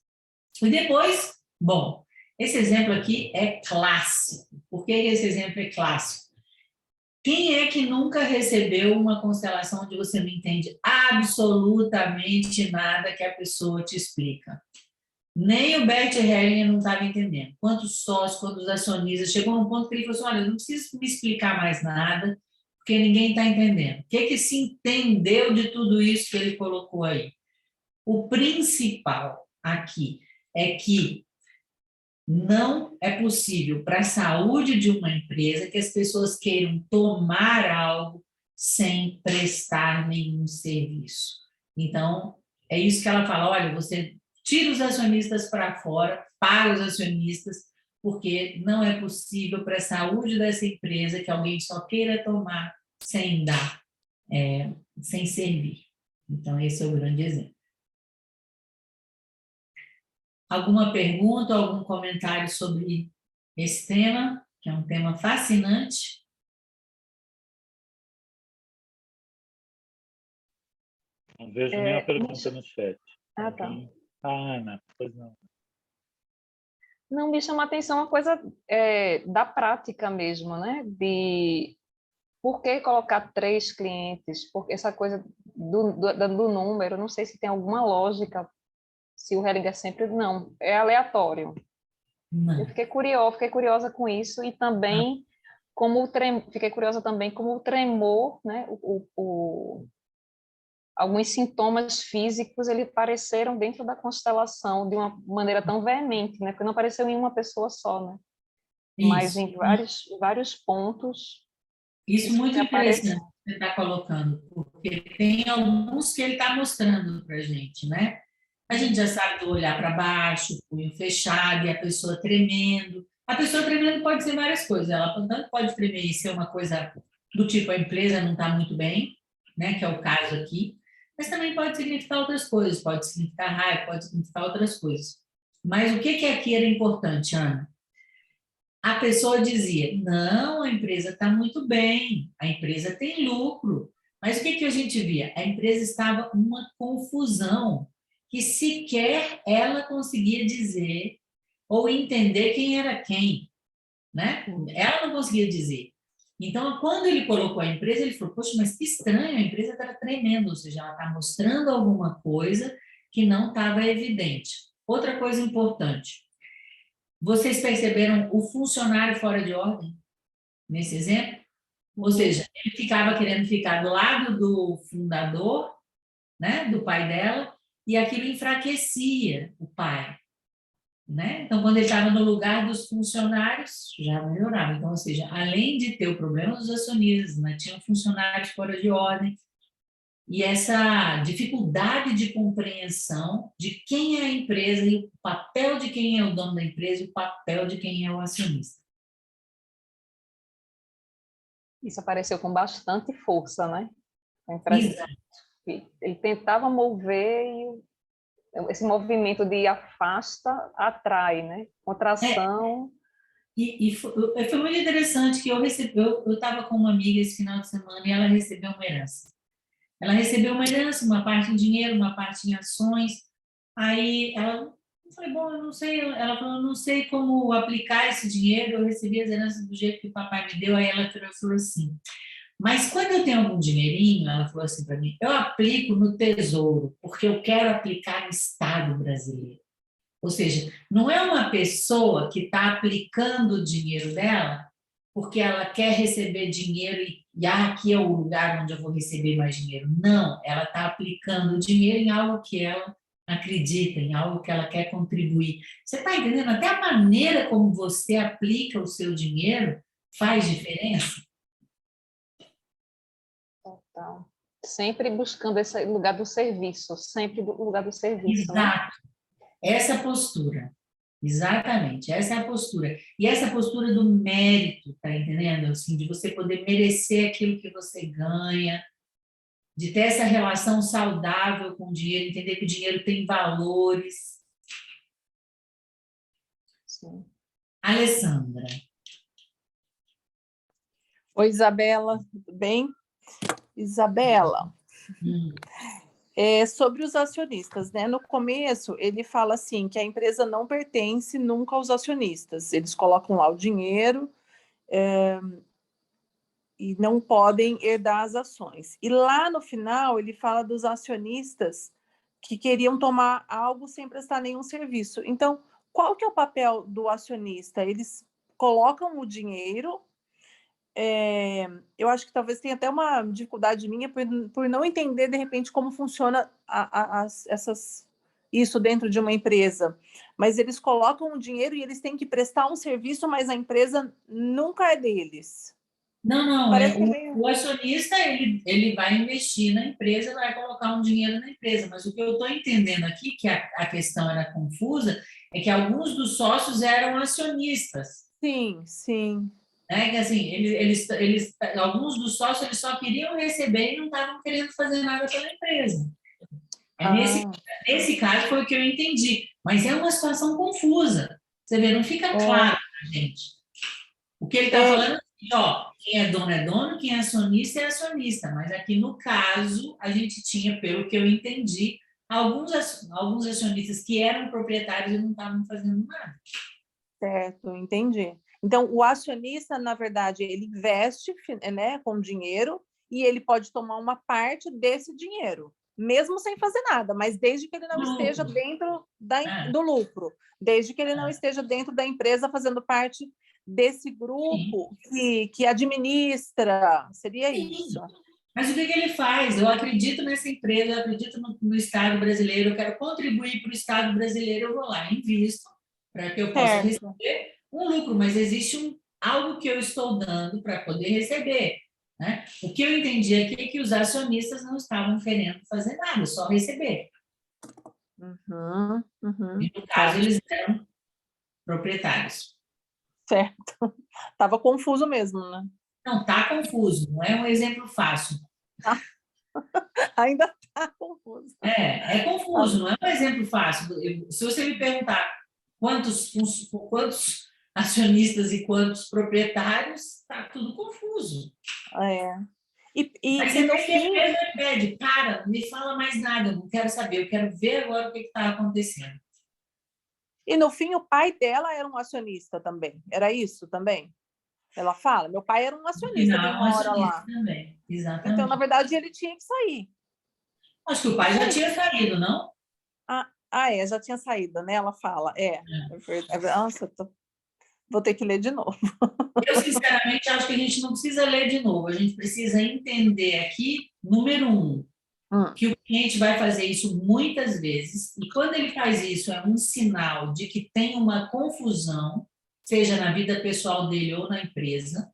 E depois, bom, Esse exemplo aqui é clássico. Por que esse exemplo é clássico? Quem é que nunca recebeu uma constelação onde você não entende absolutamente nada que a pessoa te explica? Nem o Bert Hellinger não estava entendendo. Quantos sócios, quantos acionistas, chegou a um ponto que ele falou assim, olha, eu não preciso me explicar mais nada, porque ninguém está entendendo. O que se entendeu de tudo isso que ele colocou aí? O principal aqui é que não é possível para a saúde de uma empresa que as pessoas queiram tomar algo sem prestar nenhum serviço. Então, é isso que ela fala, olha, você tira os acionistas para fora, para os acionistas, porque não é possível para a saúde dessa empresa que alguém só queira tomar sem dar, sem servir. Então, esse é o grande exemplo. Alguma pergunta, algum comentário sobre esse tema, que é um tema fascinante? Não vejo nenhuma pergunta no chat. Ah, tá. Ana, pois não. Não, me chama a atenção uma coisa da prática mesmo, né? De por que colocar 3 clientes? Porque essa coisa do número, não sei se tem alguma lógica, se o Hellinger sempre... Não, é aleatório. Não. Eu fiquei curiosa com isso e também fiquei curiosa também como o tremor, né? Alguns sintomas físicos ele apareceram dentro da constelação de uma maneira tão veemente, né? Porque não apareceu em uma pessoa só, né? Mas em vários pontos. Isso muito aparece. interessante que você está colocando, porque tem alguns que ele está mostrando para a gente, né? A gente já sabe do olhar para baixo, punho fechado e a pessoa tremendo. A pessoa tremendo pode ser várias coisas. Ela tanto pode tremer e ser uma coisa do tipo a empresa não está muito bem, né? Que é o caso aqui. Mas também pode significar outras coisas. Pode significar raiva, pode significar outras coisas. Mas o que aqui era importante, Ana? A pessoa dizia, não, a empresa está muito bem, a empresa tem lucro. Mas o que a gente via? A empresa estava uma confusão que sequer ela conseguia dizer ou entender quem era quem, né? Ela não conseguia dizer. Então, quando ele colocou a empresa, ele falou, poxa, mas que estranho, a empresa está tremendo, ou seja, ela está mostrando alguma coisa que não estava evidente. Outra coisa importante, vocês perceberam o funcionário fora de ordem nesse exemplo? Ou seja, ele ficava querendo ficar do lado do fundador, né, do pai dela, e aquilo enfraquecia o pai, né? Então, quando ele estava no lugar dos funcionários, já melhorava. Então, ou seja, além de ter o problema dos acionistas, né, tinham funcionários fora de ordem, e essa dificuldade de compreensão de quem é a empresa e o papel de quem é o dono da empresa e o papel de quem é o acionista. Isso apareceu com bastante força, né? Exato. Ele tentava mover e esse movimento de afasta atrai, né? Contração. E foi muito interessante que eu estava com uma amiga esse final de semana e ela recebeu uma herança. Ela recebeu uma herança, uma parte em dinheiro, uma parte em ações. Aí eu falei, bom, eu não sei. Ela falou, eu não sei como aplicar esse dinheiro. Eu recebi as heranças do jeito que o papai me deu. Aí ela falou assim, mas quando eu tenho algum dinheirinho, ela falou assim para mim, eu aplico no Tesouro, porque eu quero aplicar no Estado brasileiro. Ou seja, não é uma pessoa que está aplicando o dinheiro dela porque ela quer receber dinheiro e aqui é o lugar onde eu vou receber mais dinheiro. Não, ela está aplicando o dinheiro em algo que ela acredita, em algo que ela quer contribuir. Você está entendendo? Até a maneira como você aplica o seu dinheiro faz diferença. Total. Sempre buscando esse lugar do serviço, sempre do lugar do serviço. Exato. Né? Essa postura. Exatamente, essa é a postura. E essa postura do mérito, tá entendendo? Assim, de você poder merecer aquilo que você ganha, de ter essa relação saudável com o dinheiro, entender que o dinheiro tem valores. Sim. Alessandra. Oi, Isabela, tudo bem? Isabela, Sobre os acionistas, né? No começo, ele fala assim, que a empresa não pertence nunca aos acionistas. Eles colocam lá o dinheiro e não podem herdar as ações. E lá no final, ele fala dos acionistas que queriam tomar algo sem prestar nenhum serviço. Então, qual que é o papel do acionista? Eles colocam o dinheiro. Eu acho que talvez tenha até uma dificuldade minha por não entender, de repente, como funciona isso dentro de uma empresa. Mas eles colocam o dinheiro e eles têm que prestar um serviço, mas a empresa nunca é deles. Não, Parece que meio... o acionista ele vai investir na empresa, vai colocar um dinheiro na empresa, mas o que eu estou entendendo aqui, que a questão era confusa, é que alguns dos sócios eram acionistas. Sim. Né? Que assim, alguns dos sócios eles só queriam receber e não estavam querendo fazer nada pela empresa. Nesse caso foi o que eu entendi, mas é uma situação confusa. Você vê, não fica claro para a gente. O que ele está falando quem é dono, quem é acionista, mas aqui no caso, a gente tinha, pelo que eu entendi, alguns acionistas que eram proprietários e não estavam fazendo nada. Certo, entendi. Então, o acionista, na verdade, ele investe, né, com dinheiro e ele pode tomar uma parte desse dinheiro, mesmo sem fazer nada, mas desde que ele não esteja dentro do lucro, desde que ele não esteja dentro da empresa fazendo parte desse grupo que administra, seria isso. Mas o que ele faz? Eu acredito nessa empresa, eu acredito no Estado brasileiro, eu quero contribuir para o Estado brasileiro, eu vou lá, invisto, para que eu possa receber um lucro, mas existe algo que eu estou dando para poder receber. Né? O que eu entendi aqui é que os acionistas não estavam querendo fazer nada, só receber. E no caso, eles eram proprietários. Certo. Estava confuso mesmo, né? Não, está confuso, não é um exemplo fácil. Ainda está confuso. É confuso, não é um exemplo fácil. Se você me perguntar quantos acionistas e quantos proprietários, está tudo confuso. Mas você no fim... pede, cara, não me fala mais nada, eu não quero saber, eu quero ver agora o que está acontecendo. E no fim, o pai dela era um acionista também. Era isso também? Ela fala, meu pai era um acionista, tem uma hora lá. Também. Exatamente. Então, na verdade, ele tinha que sair. Acho que o pai já tinha saído, não? Já tinha saído, né? Ela fala, Nossa, vou ter que ler de novo. Eu, sinceramente, acho que a gente não precisa ler de novo. A gente precisa entender aqui, número 1, que o cliente vai fazer isso muitas vezes, e quando ele faz isso, é um sinal de que tem uma confusão, seja na vida pessoal dele ou na empresa,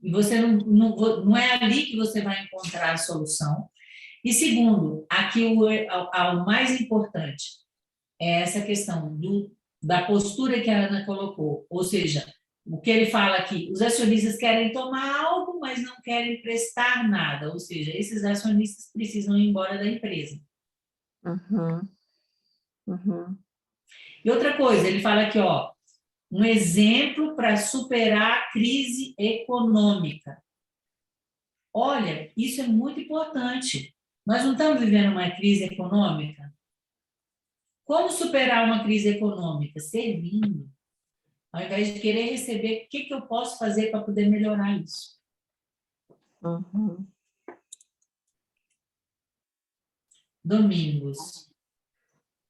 e você não é ali que você vai encontrar a solução. E segundo, aqui o mais importante é essa questão da postura que a Ana colocou, ou seja, o que ele fala aqui, os acionistas querem tomar algo, mas não querem prestar nada, ou seja, esses acionistas precisam ir embora da empresa. E outra coisa, ele fala aqui, um exemplo para superar a crise econômica. Olha, isso é muito importante. Nós não estamos vivendo uma crise econômica? Como superar uma crise econômica? Servindo. Ao invés de querer receber, o que eu posso fazer para poder melhorar isso? Domingos.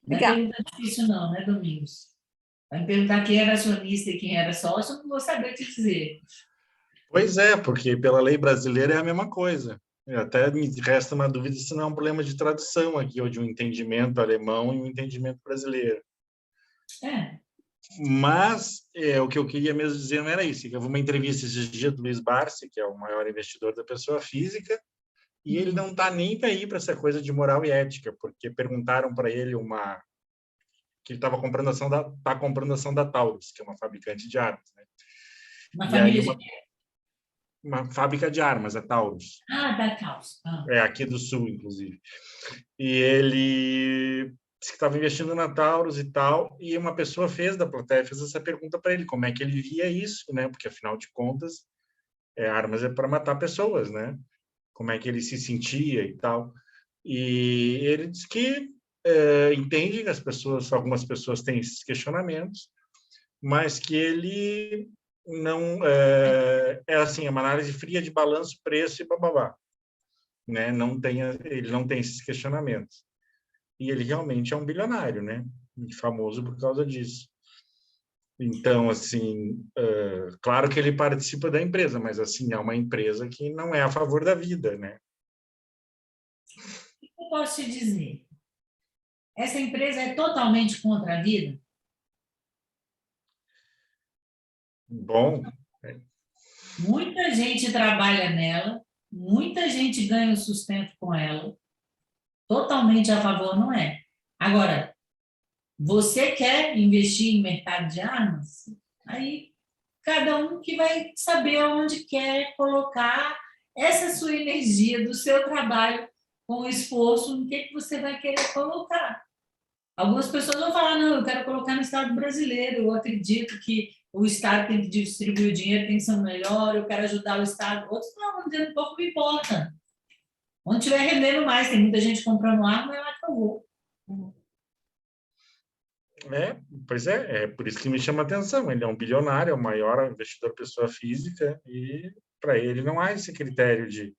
Não é pergunta difícil não, né, Domingos? Vai me perguntar quem era acionista e quem era sócio, eu não vou saber te dizer. Pois é, porque pela lei brasileira é a mesma coisa. Até me resta uma dúvida se não é um problema de tradução aqui, ou de um entendimento alemão e um entendimento brasileiro. Mas o que eu queria mesmo dizer não era isso. Eu vi uma entrevista esses dias do Luiz Barsi, que é o maior investidor da pessoa física, e ele não está nem aí para essa coisa de moral e ética, porque perguntaram para ele que ele estava comprando ação da Taurus, que é uma fabricante de armas. Né? Uma fábrica de armas, a Taurus. Da Taurus. É aqui do Sul, inclusive. E ele disse que estava investindo na Taurus e tal, e uma pessoa da plateia fez essa pergunta para ele, como é que ele via isso, né? Porque, afinal de contas, armas é para matar pessoas, né? Como é que ele se sentia e tal. E ele diz que entende que algumas pessoas têm esses questionamentos, mas que ele não assim, é uma análise fria de balanço, preço e bababá, né? Ele não tem esses questionamentos. E ele realmente é um bilionário, né? E famoso por causa disso. Então, assim, claro que ele participa da empresa, mas assim, é uma empresa que não é a favor da vida, né? O que eu posso te dizer? Essa empresa é totalmente contra a vida? Bom, Muita gente trabalha nela, muita gente ganha o sustento com ela. Totalmente a favor não é. Agora, você quer investir em mercado de armas? Aí cada um que vai saber onde quer colocar essa sua energia do seu trabalho com o esforço, no que você vai querer colocar. Algumas pessoas vão falar, não, eu quero colocar no Estado brasileiro, eu acredito que o Estado tem que distribuir o dinheiro, tem que ser o melhor, eu quero ajudar o Estado. Outros não, vão dizer, pouco me importa. Onde estiver rendendo mais, tem muita gente comprando arma, é lá que eu vou. Pois é por isso que me chama a atenção. Ele é um bilionário, é o maior investidor pessoa física, e para ele não há esse critério de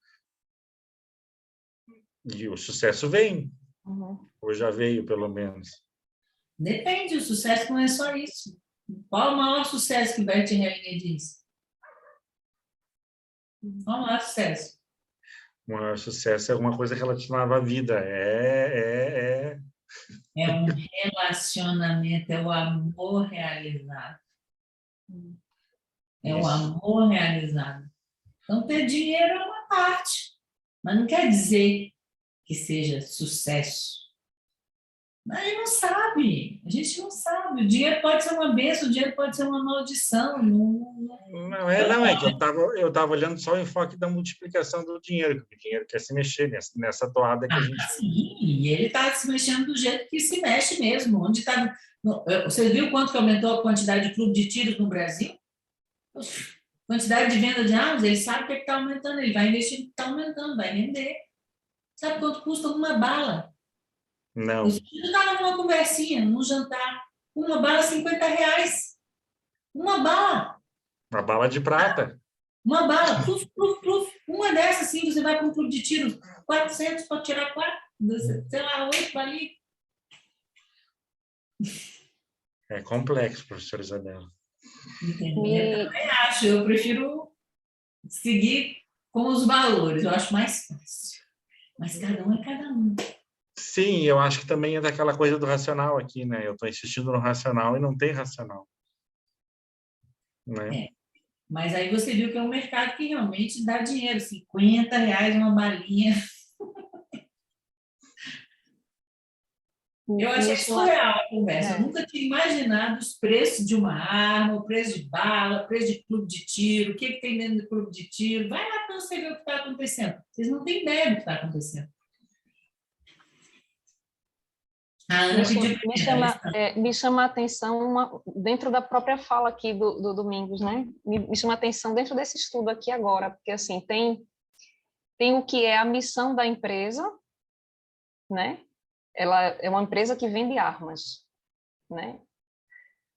o sucesso vem, ou já veio, pelo menos. Depende, o sucesso não é só isso. Qual o maior sucesso que Bert Hellinger diz? Qual o maior sucesso? O maior sucesso é alguma coisa relacionada à vida. É um relacionamento, é o amor realizado. É o Isso. amor realizado. Então, ter dinheiro é uma parte, mas não quer dizer que seja sucesso. A gente não sabe, a gente não sabe. O dinheiro pode ser uma bênção, o dinheiro pode ser uma maldição. Não é que eu tava olhando só o enfoque da multiplicação do dinheiro, que o dinheiro quer se mexer nessa toada que a gente... Sim, e ele está se mexendo do jeito que se mexe mesmo. Onde tá, você viu quanto que aumentou a quantidade de clube de tiros no Brasil? Quantidade de venda de armas, ele sabe que está aumentando, ele vai investir, está aumentando, vai vender. Sabe quanto custa uma bala? Não. Eu estava numa conversinha, num jantar, uma bala R$50. Uma bala. Uma bala de prata. Uma bala, pluf, pluf, pluf. Uma dessas, assim, você vai para um clube de tiro, 400 para tirar 4, sei lá, 8 ali. É complexo, professora Isabela. Entendeu? Eu também acho, eu prefiro seguir com os valores, eu acho mais fácil. Mas cada um é cada um. Sim, eu acho que também é daquela coisa do racional aqui, né? Eu estou insistindo no racional e não tem racional. Né? Mas aí você viu que é um mercado que realmente dá dinheiro, R$50 uma balinha. Eu achei surreal a conversa. Eu nunca tinha imaginado os preços de uma arma, o preço de bala, o preço de clube de tiro, o que tem dentro do clube de tiro. Vai lá para você ver o que está acontecendo. Vocês não têm ideia do que está acontecendo. Me chama a atenção, dentro da própria fala aqui do Domingos, né? Me chama a atenção dentro desse estudo aqui agora, porque assim, tem o que é a missão da empresa, né? Ela é uma empresa que vende armas, né?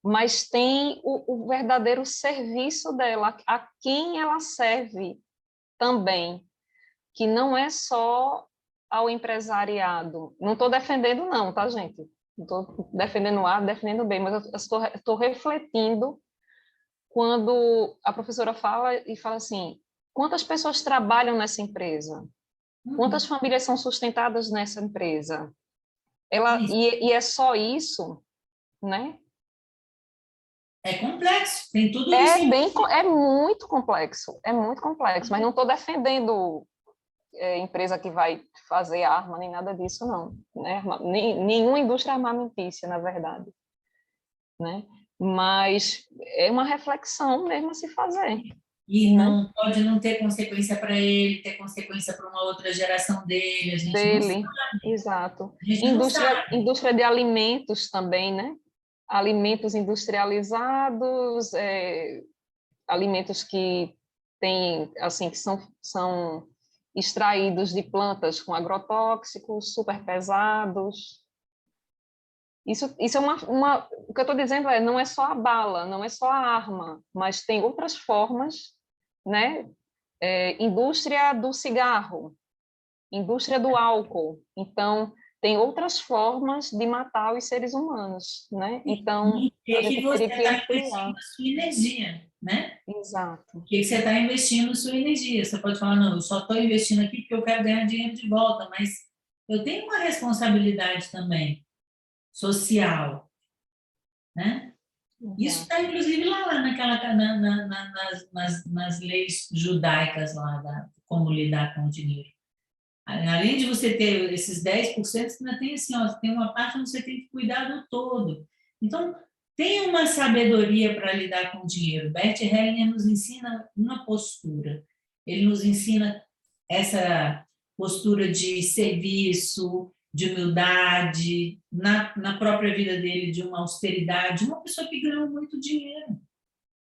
Mas tem o verdadeiro serviço dela, a quem ela serve também, que não é só ao empresariado. Não estou defendendo não, tá, gente? Não estou defendendo A, defendendo B, mas eu estou refletindo quando a professora fala assim, quantas pessoas trabalham nessa empresa? Quantas famílias são sustentadas nessa empresa? E é só isso, né? É complexo, tem tudo isso. É muito complexo, mas não estou defendendo empresa que vai fazer arma, nem nada disso, não. Né? Nenhuma indústria armamentícia, na verdade. Né? Mas é uma reflexão mesmo a se fazer. E não pode não ter consequência para ele, ter consequência para uma outra geração dele, a gente não sabe. Exato. Não sabe. Indústria de alimentos também, né? Alimentos industrializados, alimentos que têm, assim, que são extraídos de plantas com agrotóxicos, super pesados. Isso é o que eu estou dizendo não é só a bala, não é só a arma, mas tem outras formas, né? Indústria do cigarro, indústria do álcool. Então, tem outras formas de matar os seres humanos, né? Então, a gente você teria está que investindo ampliar. a sua energia, né? Exato. O que você está investindo sua energia? Você pode falar, não, eu só estou investindo aqui porque eu quero ganhar dinheiro de volta, mas eu tenho uma responsabilidade também social, né? Isso está, inclusive, lá nas leis judaicas lá, como lidar com o dinheiro. Além de você ter esses 10%, você ainda tem assim, ó, tem uma parte onde você tem que cuidar do todo. Então, tem uma sabedoria para lidar com o dinheiro. Bert Hellinger nos ensina uma postura. Ele nos ensina essa postura de serviço, de humildade, na própria vida dele, de uma austeridade. Uma pessoa que ganhou muito dinheiro.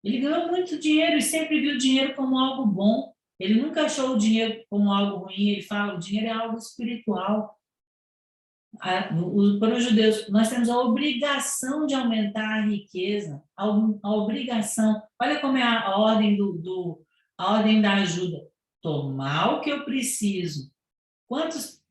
Ele ganhou muito dinheiro e sempre viu o dinheiro como algo bom. Ele nunca achou o dinheiro como algo ruim. Ele fala, o dinheiro é algo espiritual. Para os judeus, nós temos a obrigação de aumentar a riqueza, a obrigação. Olha como é a ordem a ordem da ajuda. Tomar o que eu preciso. Quantas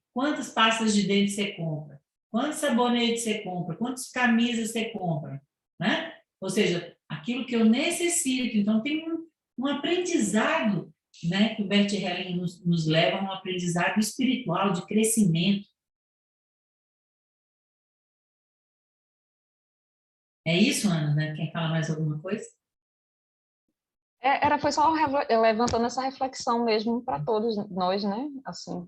pastas de dente você compra? Quantos sabonetes você compra? Quantas camisas você compra? Né? Ou seja, aquilo que eu necessito. Então, tem um aprendizado, né, que o Bert Hellinger nos leva a um aprendizado espiritual, de crescimento. É isso, Ana? Né? Quer falar mais alguma coisa? Foi só levantando essa reflexão mesmo para todos nós, né? Assim,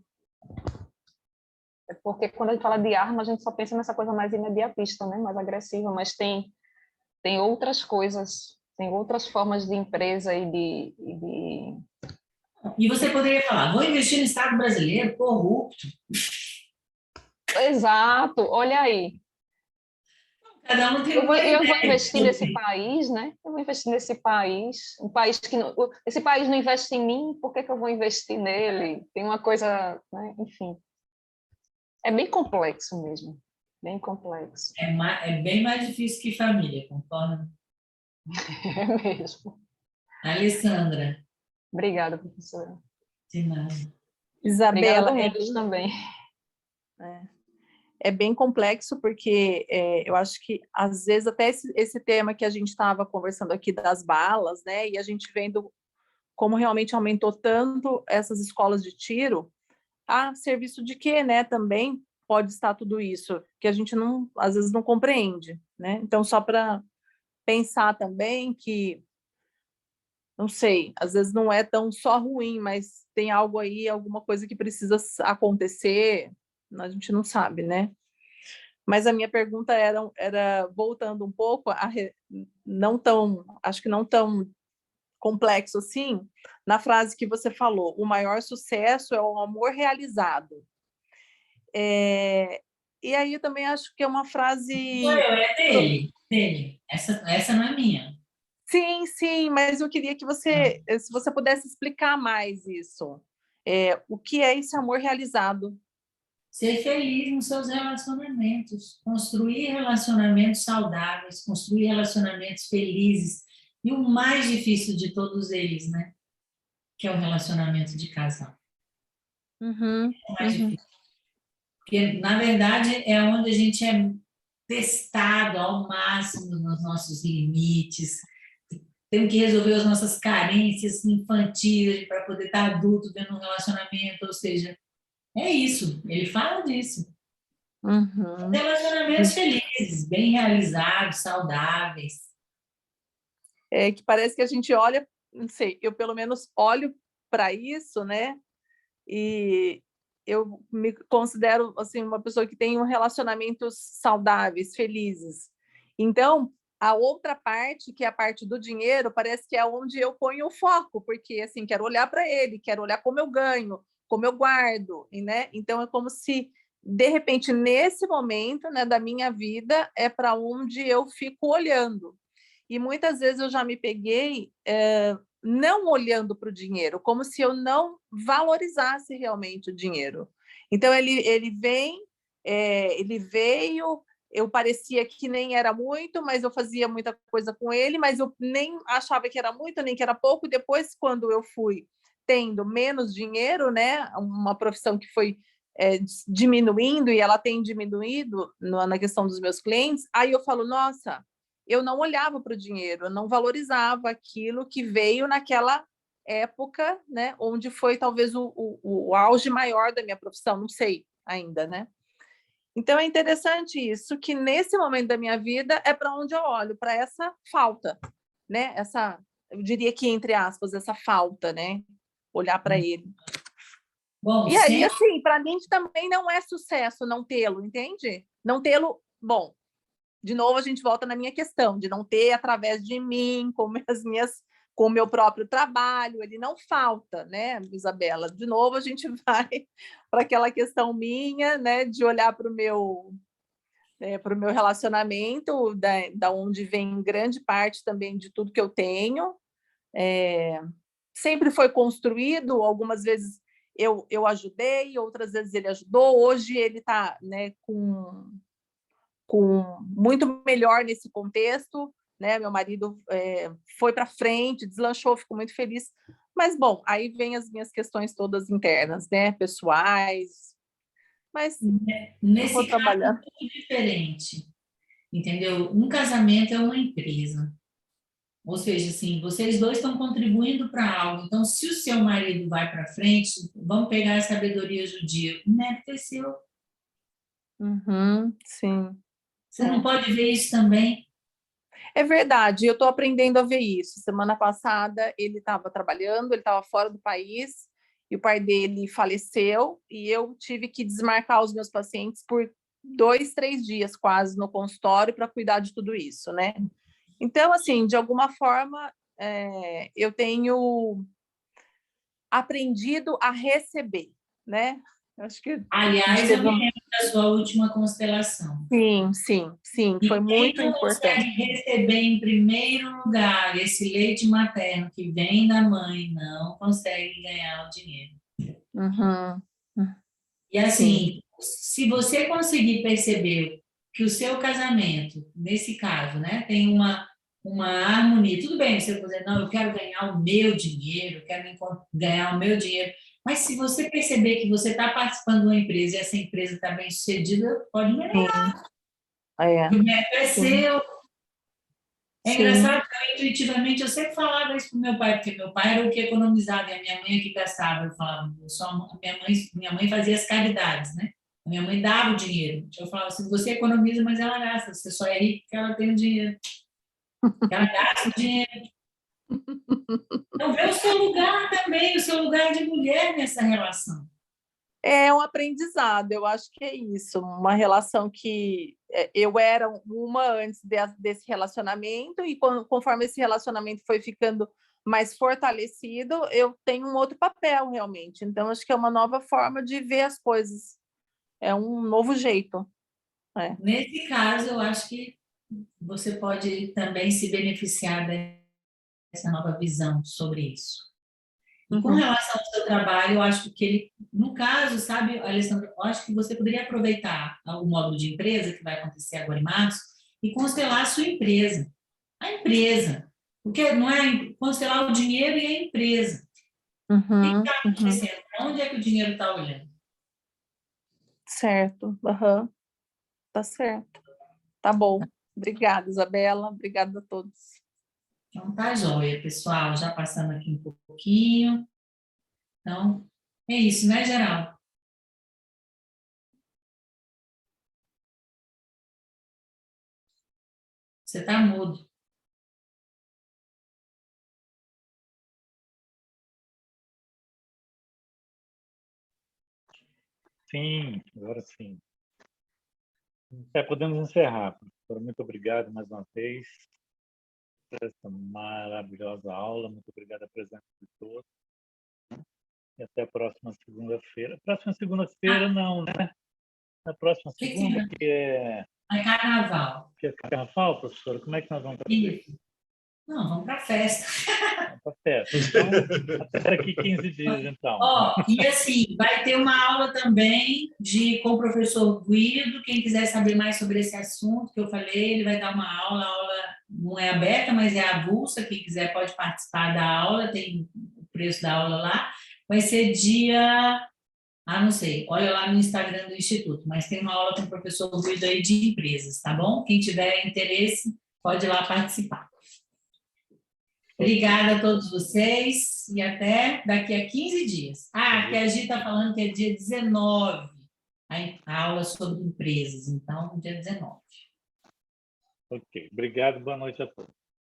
porque quando a gente fala de arma, a gente só pensa nessa coisa mais imediatista, né? Mais agressiva, mas tem outras coisas, tem outras formas de empresa E você poderia falar, vou investir no Estado brasileiro, corrupto. Exato, olha aí. Cada um tem Eu uma ideia. vou investir nesse país, né? Eu vou investir nesse país, um país que não, esse país não investe em mim, por que eu vou investir nele? Tem uma coisa, né? Enfim, é bem complexo mesmo, bem complexo. É bem mais difícil que família, concorda? É mesmo. Alessandra. Obrigada, professora. De nada. Isabela, Obrigada, Domingos, também. É bem complexo, porque eu acho que, às vezes, até esse tema que a gente estava conversando aqui das balas, né, e a gente vendo como realmente aumentou tanto essas escolas de tiro, a serviço de quê, né, também pode estar tudo isso, que a gente não, às vezes não compreende, né? Então, só para pensar também que, não sei, às vezes não é tão só ruim, mas tem algo aí, alguma coisa que precisa acontecer, a gente não sabe, né? Mas a minha pergunta era voltando um pouco, não tão, acho que não tão complexo assim, na frase que você falou, o maior sucesso é o amor realizado. E aí eu também acho que é uma frase... É dele. Essa não é minha. Sim, mas eu queria que você, se você pudesse explicar mais isso. O que é esse amor realizado? Ser feliz nos seus relacionamentos, construir relacionamentos saudáveis, construir relacionamentos felizes. E o mais difícil de todos eles, né? Que é o relacionamento de casal. Uhum, É o mais difícil. Porque, na verdade, é onde a gente é testado ao máximo nos nossos limites. Temos que resolver as nossas carências infantis para poder estar adulto dentro de um relacionamento. Ou seja, é isso. Ele fala disso. uhum. Relacionamentos felizes, bem realizados, saudáveis. Que parece que a gente olha, não sei, eu pelo menos olho para isso, né? E eu me considero assim uma pessoa que tem relacionamentos saudáveis, felizes. Então, a outra parte, que é a parte do dinheiro, parece que é onde eu ponho o foco, porque assim, quero olhar para ele, quero olhar como eu ganho, como eu guardo, né? Então é como se de repente nesse momento, né, da minha vida é para onde eu fico olhando. E muitas vezes eu já me peguei não olhando para o dinheiro, como se eu não valorizasse realmente o dinheiro. Então, ele veio, eu parecia que nem era muito, mas eu fazia muita coisa com ele, mas eu nem achava que era muito, nem que era pouco. Depois, quando eu fui tendo menos dinheiro, né, uma profissão que foi diminuindo, e ela tem diminuído na questão dos meus clientes, aí eu falo, nossa, eu não olhava para o dinheiro, eu não valorizava aquilo que veio naquela época, né, onde foi talvez o auge maior da minha profissão, não sei ainda, né? Então, é interessante isso, que nesse momento da minha vida é para onde eu olho, para essa falta, né? Eu diria que, entre aspas, essa falta, né? Olhar para ele. Bom, E aí, assim, para mim também não é sucesso não tê-lo, entende? Não tê-lo, bom, de novo a gente volta na minha questão, de não ter através de mim, com o meu próprio trabalho, ele não falta, né, Isabela? De novo a gente vai para aquela questão minha, né, de olhar para o meu relacionamento, da onde vem grande parte também de tudo que eu tenho. Sempre foi construído, algumas vezes eu ajudei, outras vezes ele ajudou. Hoje ele está, né, com muito melhor nesse contexto, né? Meu marido foi para frente, deslanchou, fico muito feliz. Mas, bom, aí vem as minhas questões todas internas, né? Pessoais. Mas nesse vou caso é trabalhar. muito diferente, entendeu? Um casamento é uma empresa. Ou seja, assim, vocês dois estão contribuindo para algo. Então, se o seu marido vai para frente, vamos pegar a sabedoria judia. O mérito é seu. Sim. Você não pode ver isso também? É verdade, eu estou aprendendo a ver isso. Semana passada ele estava trabalhando, ele estava fora do país, e o pai dele faleceu, e eu tive que desmarcar os meus pacientes por 2, 3 dias quase no consultório para cuidar de tudo isso, né? Então, assim, de alguma forma, eu tenho aprendido a receber, né? Acho que Aliás, eu me lembro da sua última constelação. Sim, foi muito Quem não consegue importante. receber em primeiro lugar esse leite materno que vem da mãe, não consegue ganhar o dinheiro. E assim, se você conseguir perceber que o seu casamento, nesse caso, né, tem uma harmonia, tudo bem, você vai dizer, não, eu quero ganhar o meu dinheiro, eu quero ganhar o meu dinheiro, mas se você perceber que você está participando de uma empresa e essa empresa está bem sucedida, pode melhorar. O mérito é seu. É engraçado que eu, intuitivamente, eu sempre falava isso para o meu pai, porque meu pai era o que economizava e a minha mãe é que gastava. Eu falava, minha mãe fazia as caridades, né? A minha mãe dava o dinheiro. Eu falava assim, você economiza, mas ela gasta. Você só é rico porque ela tem o dinheiro. Ela gasta o dinheiro. Então, vê o seu lugar também, o seu lugar de mulher nessa relação. É um aprendizado, eu acho que é isso, uma relação que eu era uma antes desse relacionamento, e conforme esse relacionamento foi ficando mais fortalecido, eu tenho um outro papel realmente. Então, acho que é uma nova forma de ver as coisas, é um novo jeito. Nesse caso, eu acho que você pode também se beneficiar dessa nova visão sobre isso. E com relação ao seu trabalho, eu acho que ele, no caso, sabe, Alessandra, eu acho que você poderia aproveitar o módulo de empresa que vai acontecer agora em março e constelar a sua empresa. A empresa. Porque não é constelar o dinheiro e a empresa. O que está acontecendo? Para onde é que o dinheiro está olhando? Certo, tá certo. Tá bom. Obrigada, Isabela. Obrigada a todos. Então, tá joia, pessoal. Já passando aqui um pouquinho. Então, é isso, né, Geraldo? Você está mudo. Sim, agora sim. Podemos encerrar, professora. Muito obrigado mais uma vez por essa maravilhosa aula. Muito obrigado a presença de todos. E até a próxima segunda-feira. Próxima segunda-feira, não, né? Na próxima segunda, que é... É carnaval. Que é carnaval, professora? Como é que nós vamos fazer? Isso. Não, vamos para a festa. Tá certo. Então, até daqui 15 dias, então. Ó, e assim, vai ter uma aula também com o professor Guido, quem quiser saber mais sobre esse assunto que eu falei, ele vai dar uma aula, a aula não é aberta, mas é avulsa, quem quiser pode participar da aula, tem o preço da aula lá, vai ser dia, não sei, olha lá no Instagram do Instituto, mas tem uma aula com o professor Guido aí de empresas, tá bom? Quem tiver interesse, pode ir lá participar. Obrigada a todos vocês e até daqui a 15 dias. Que a Gi está falando que é dia 19, a aula sobre empresas, então, dia 19. Ok, obrigado, boa noite a todos.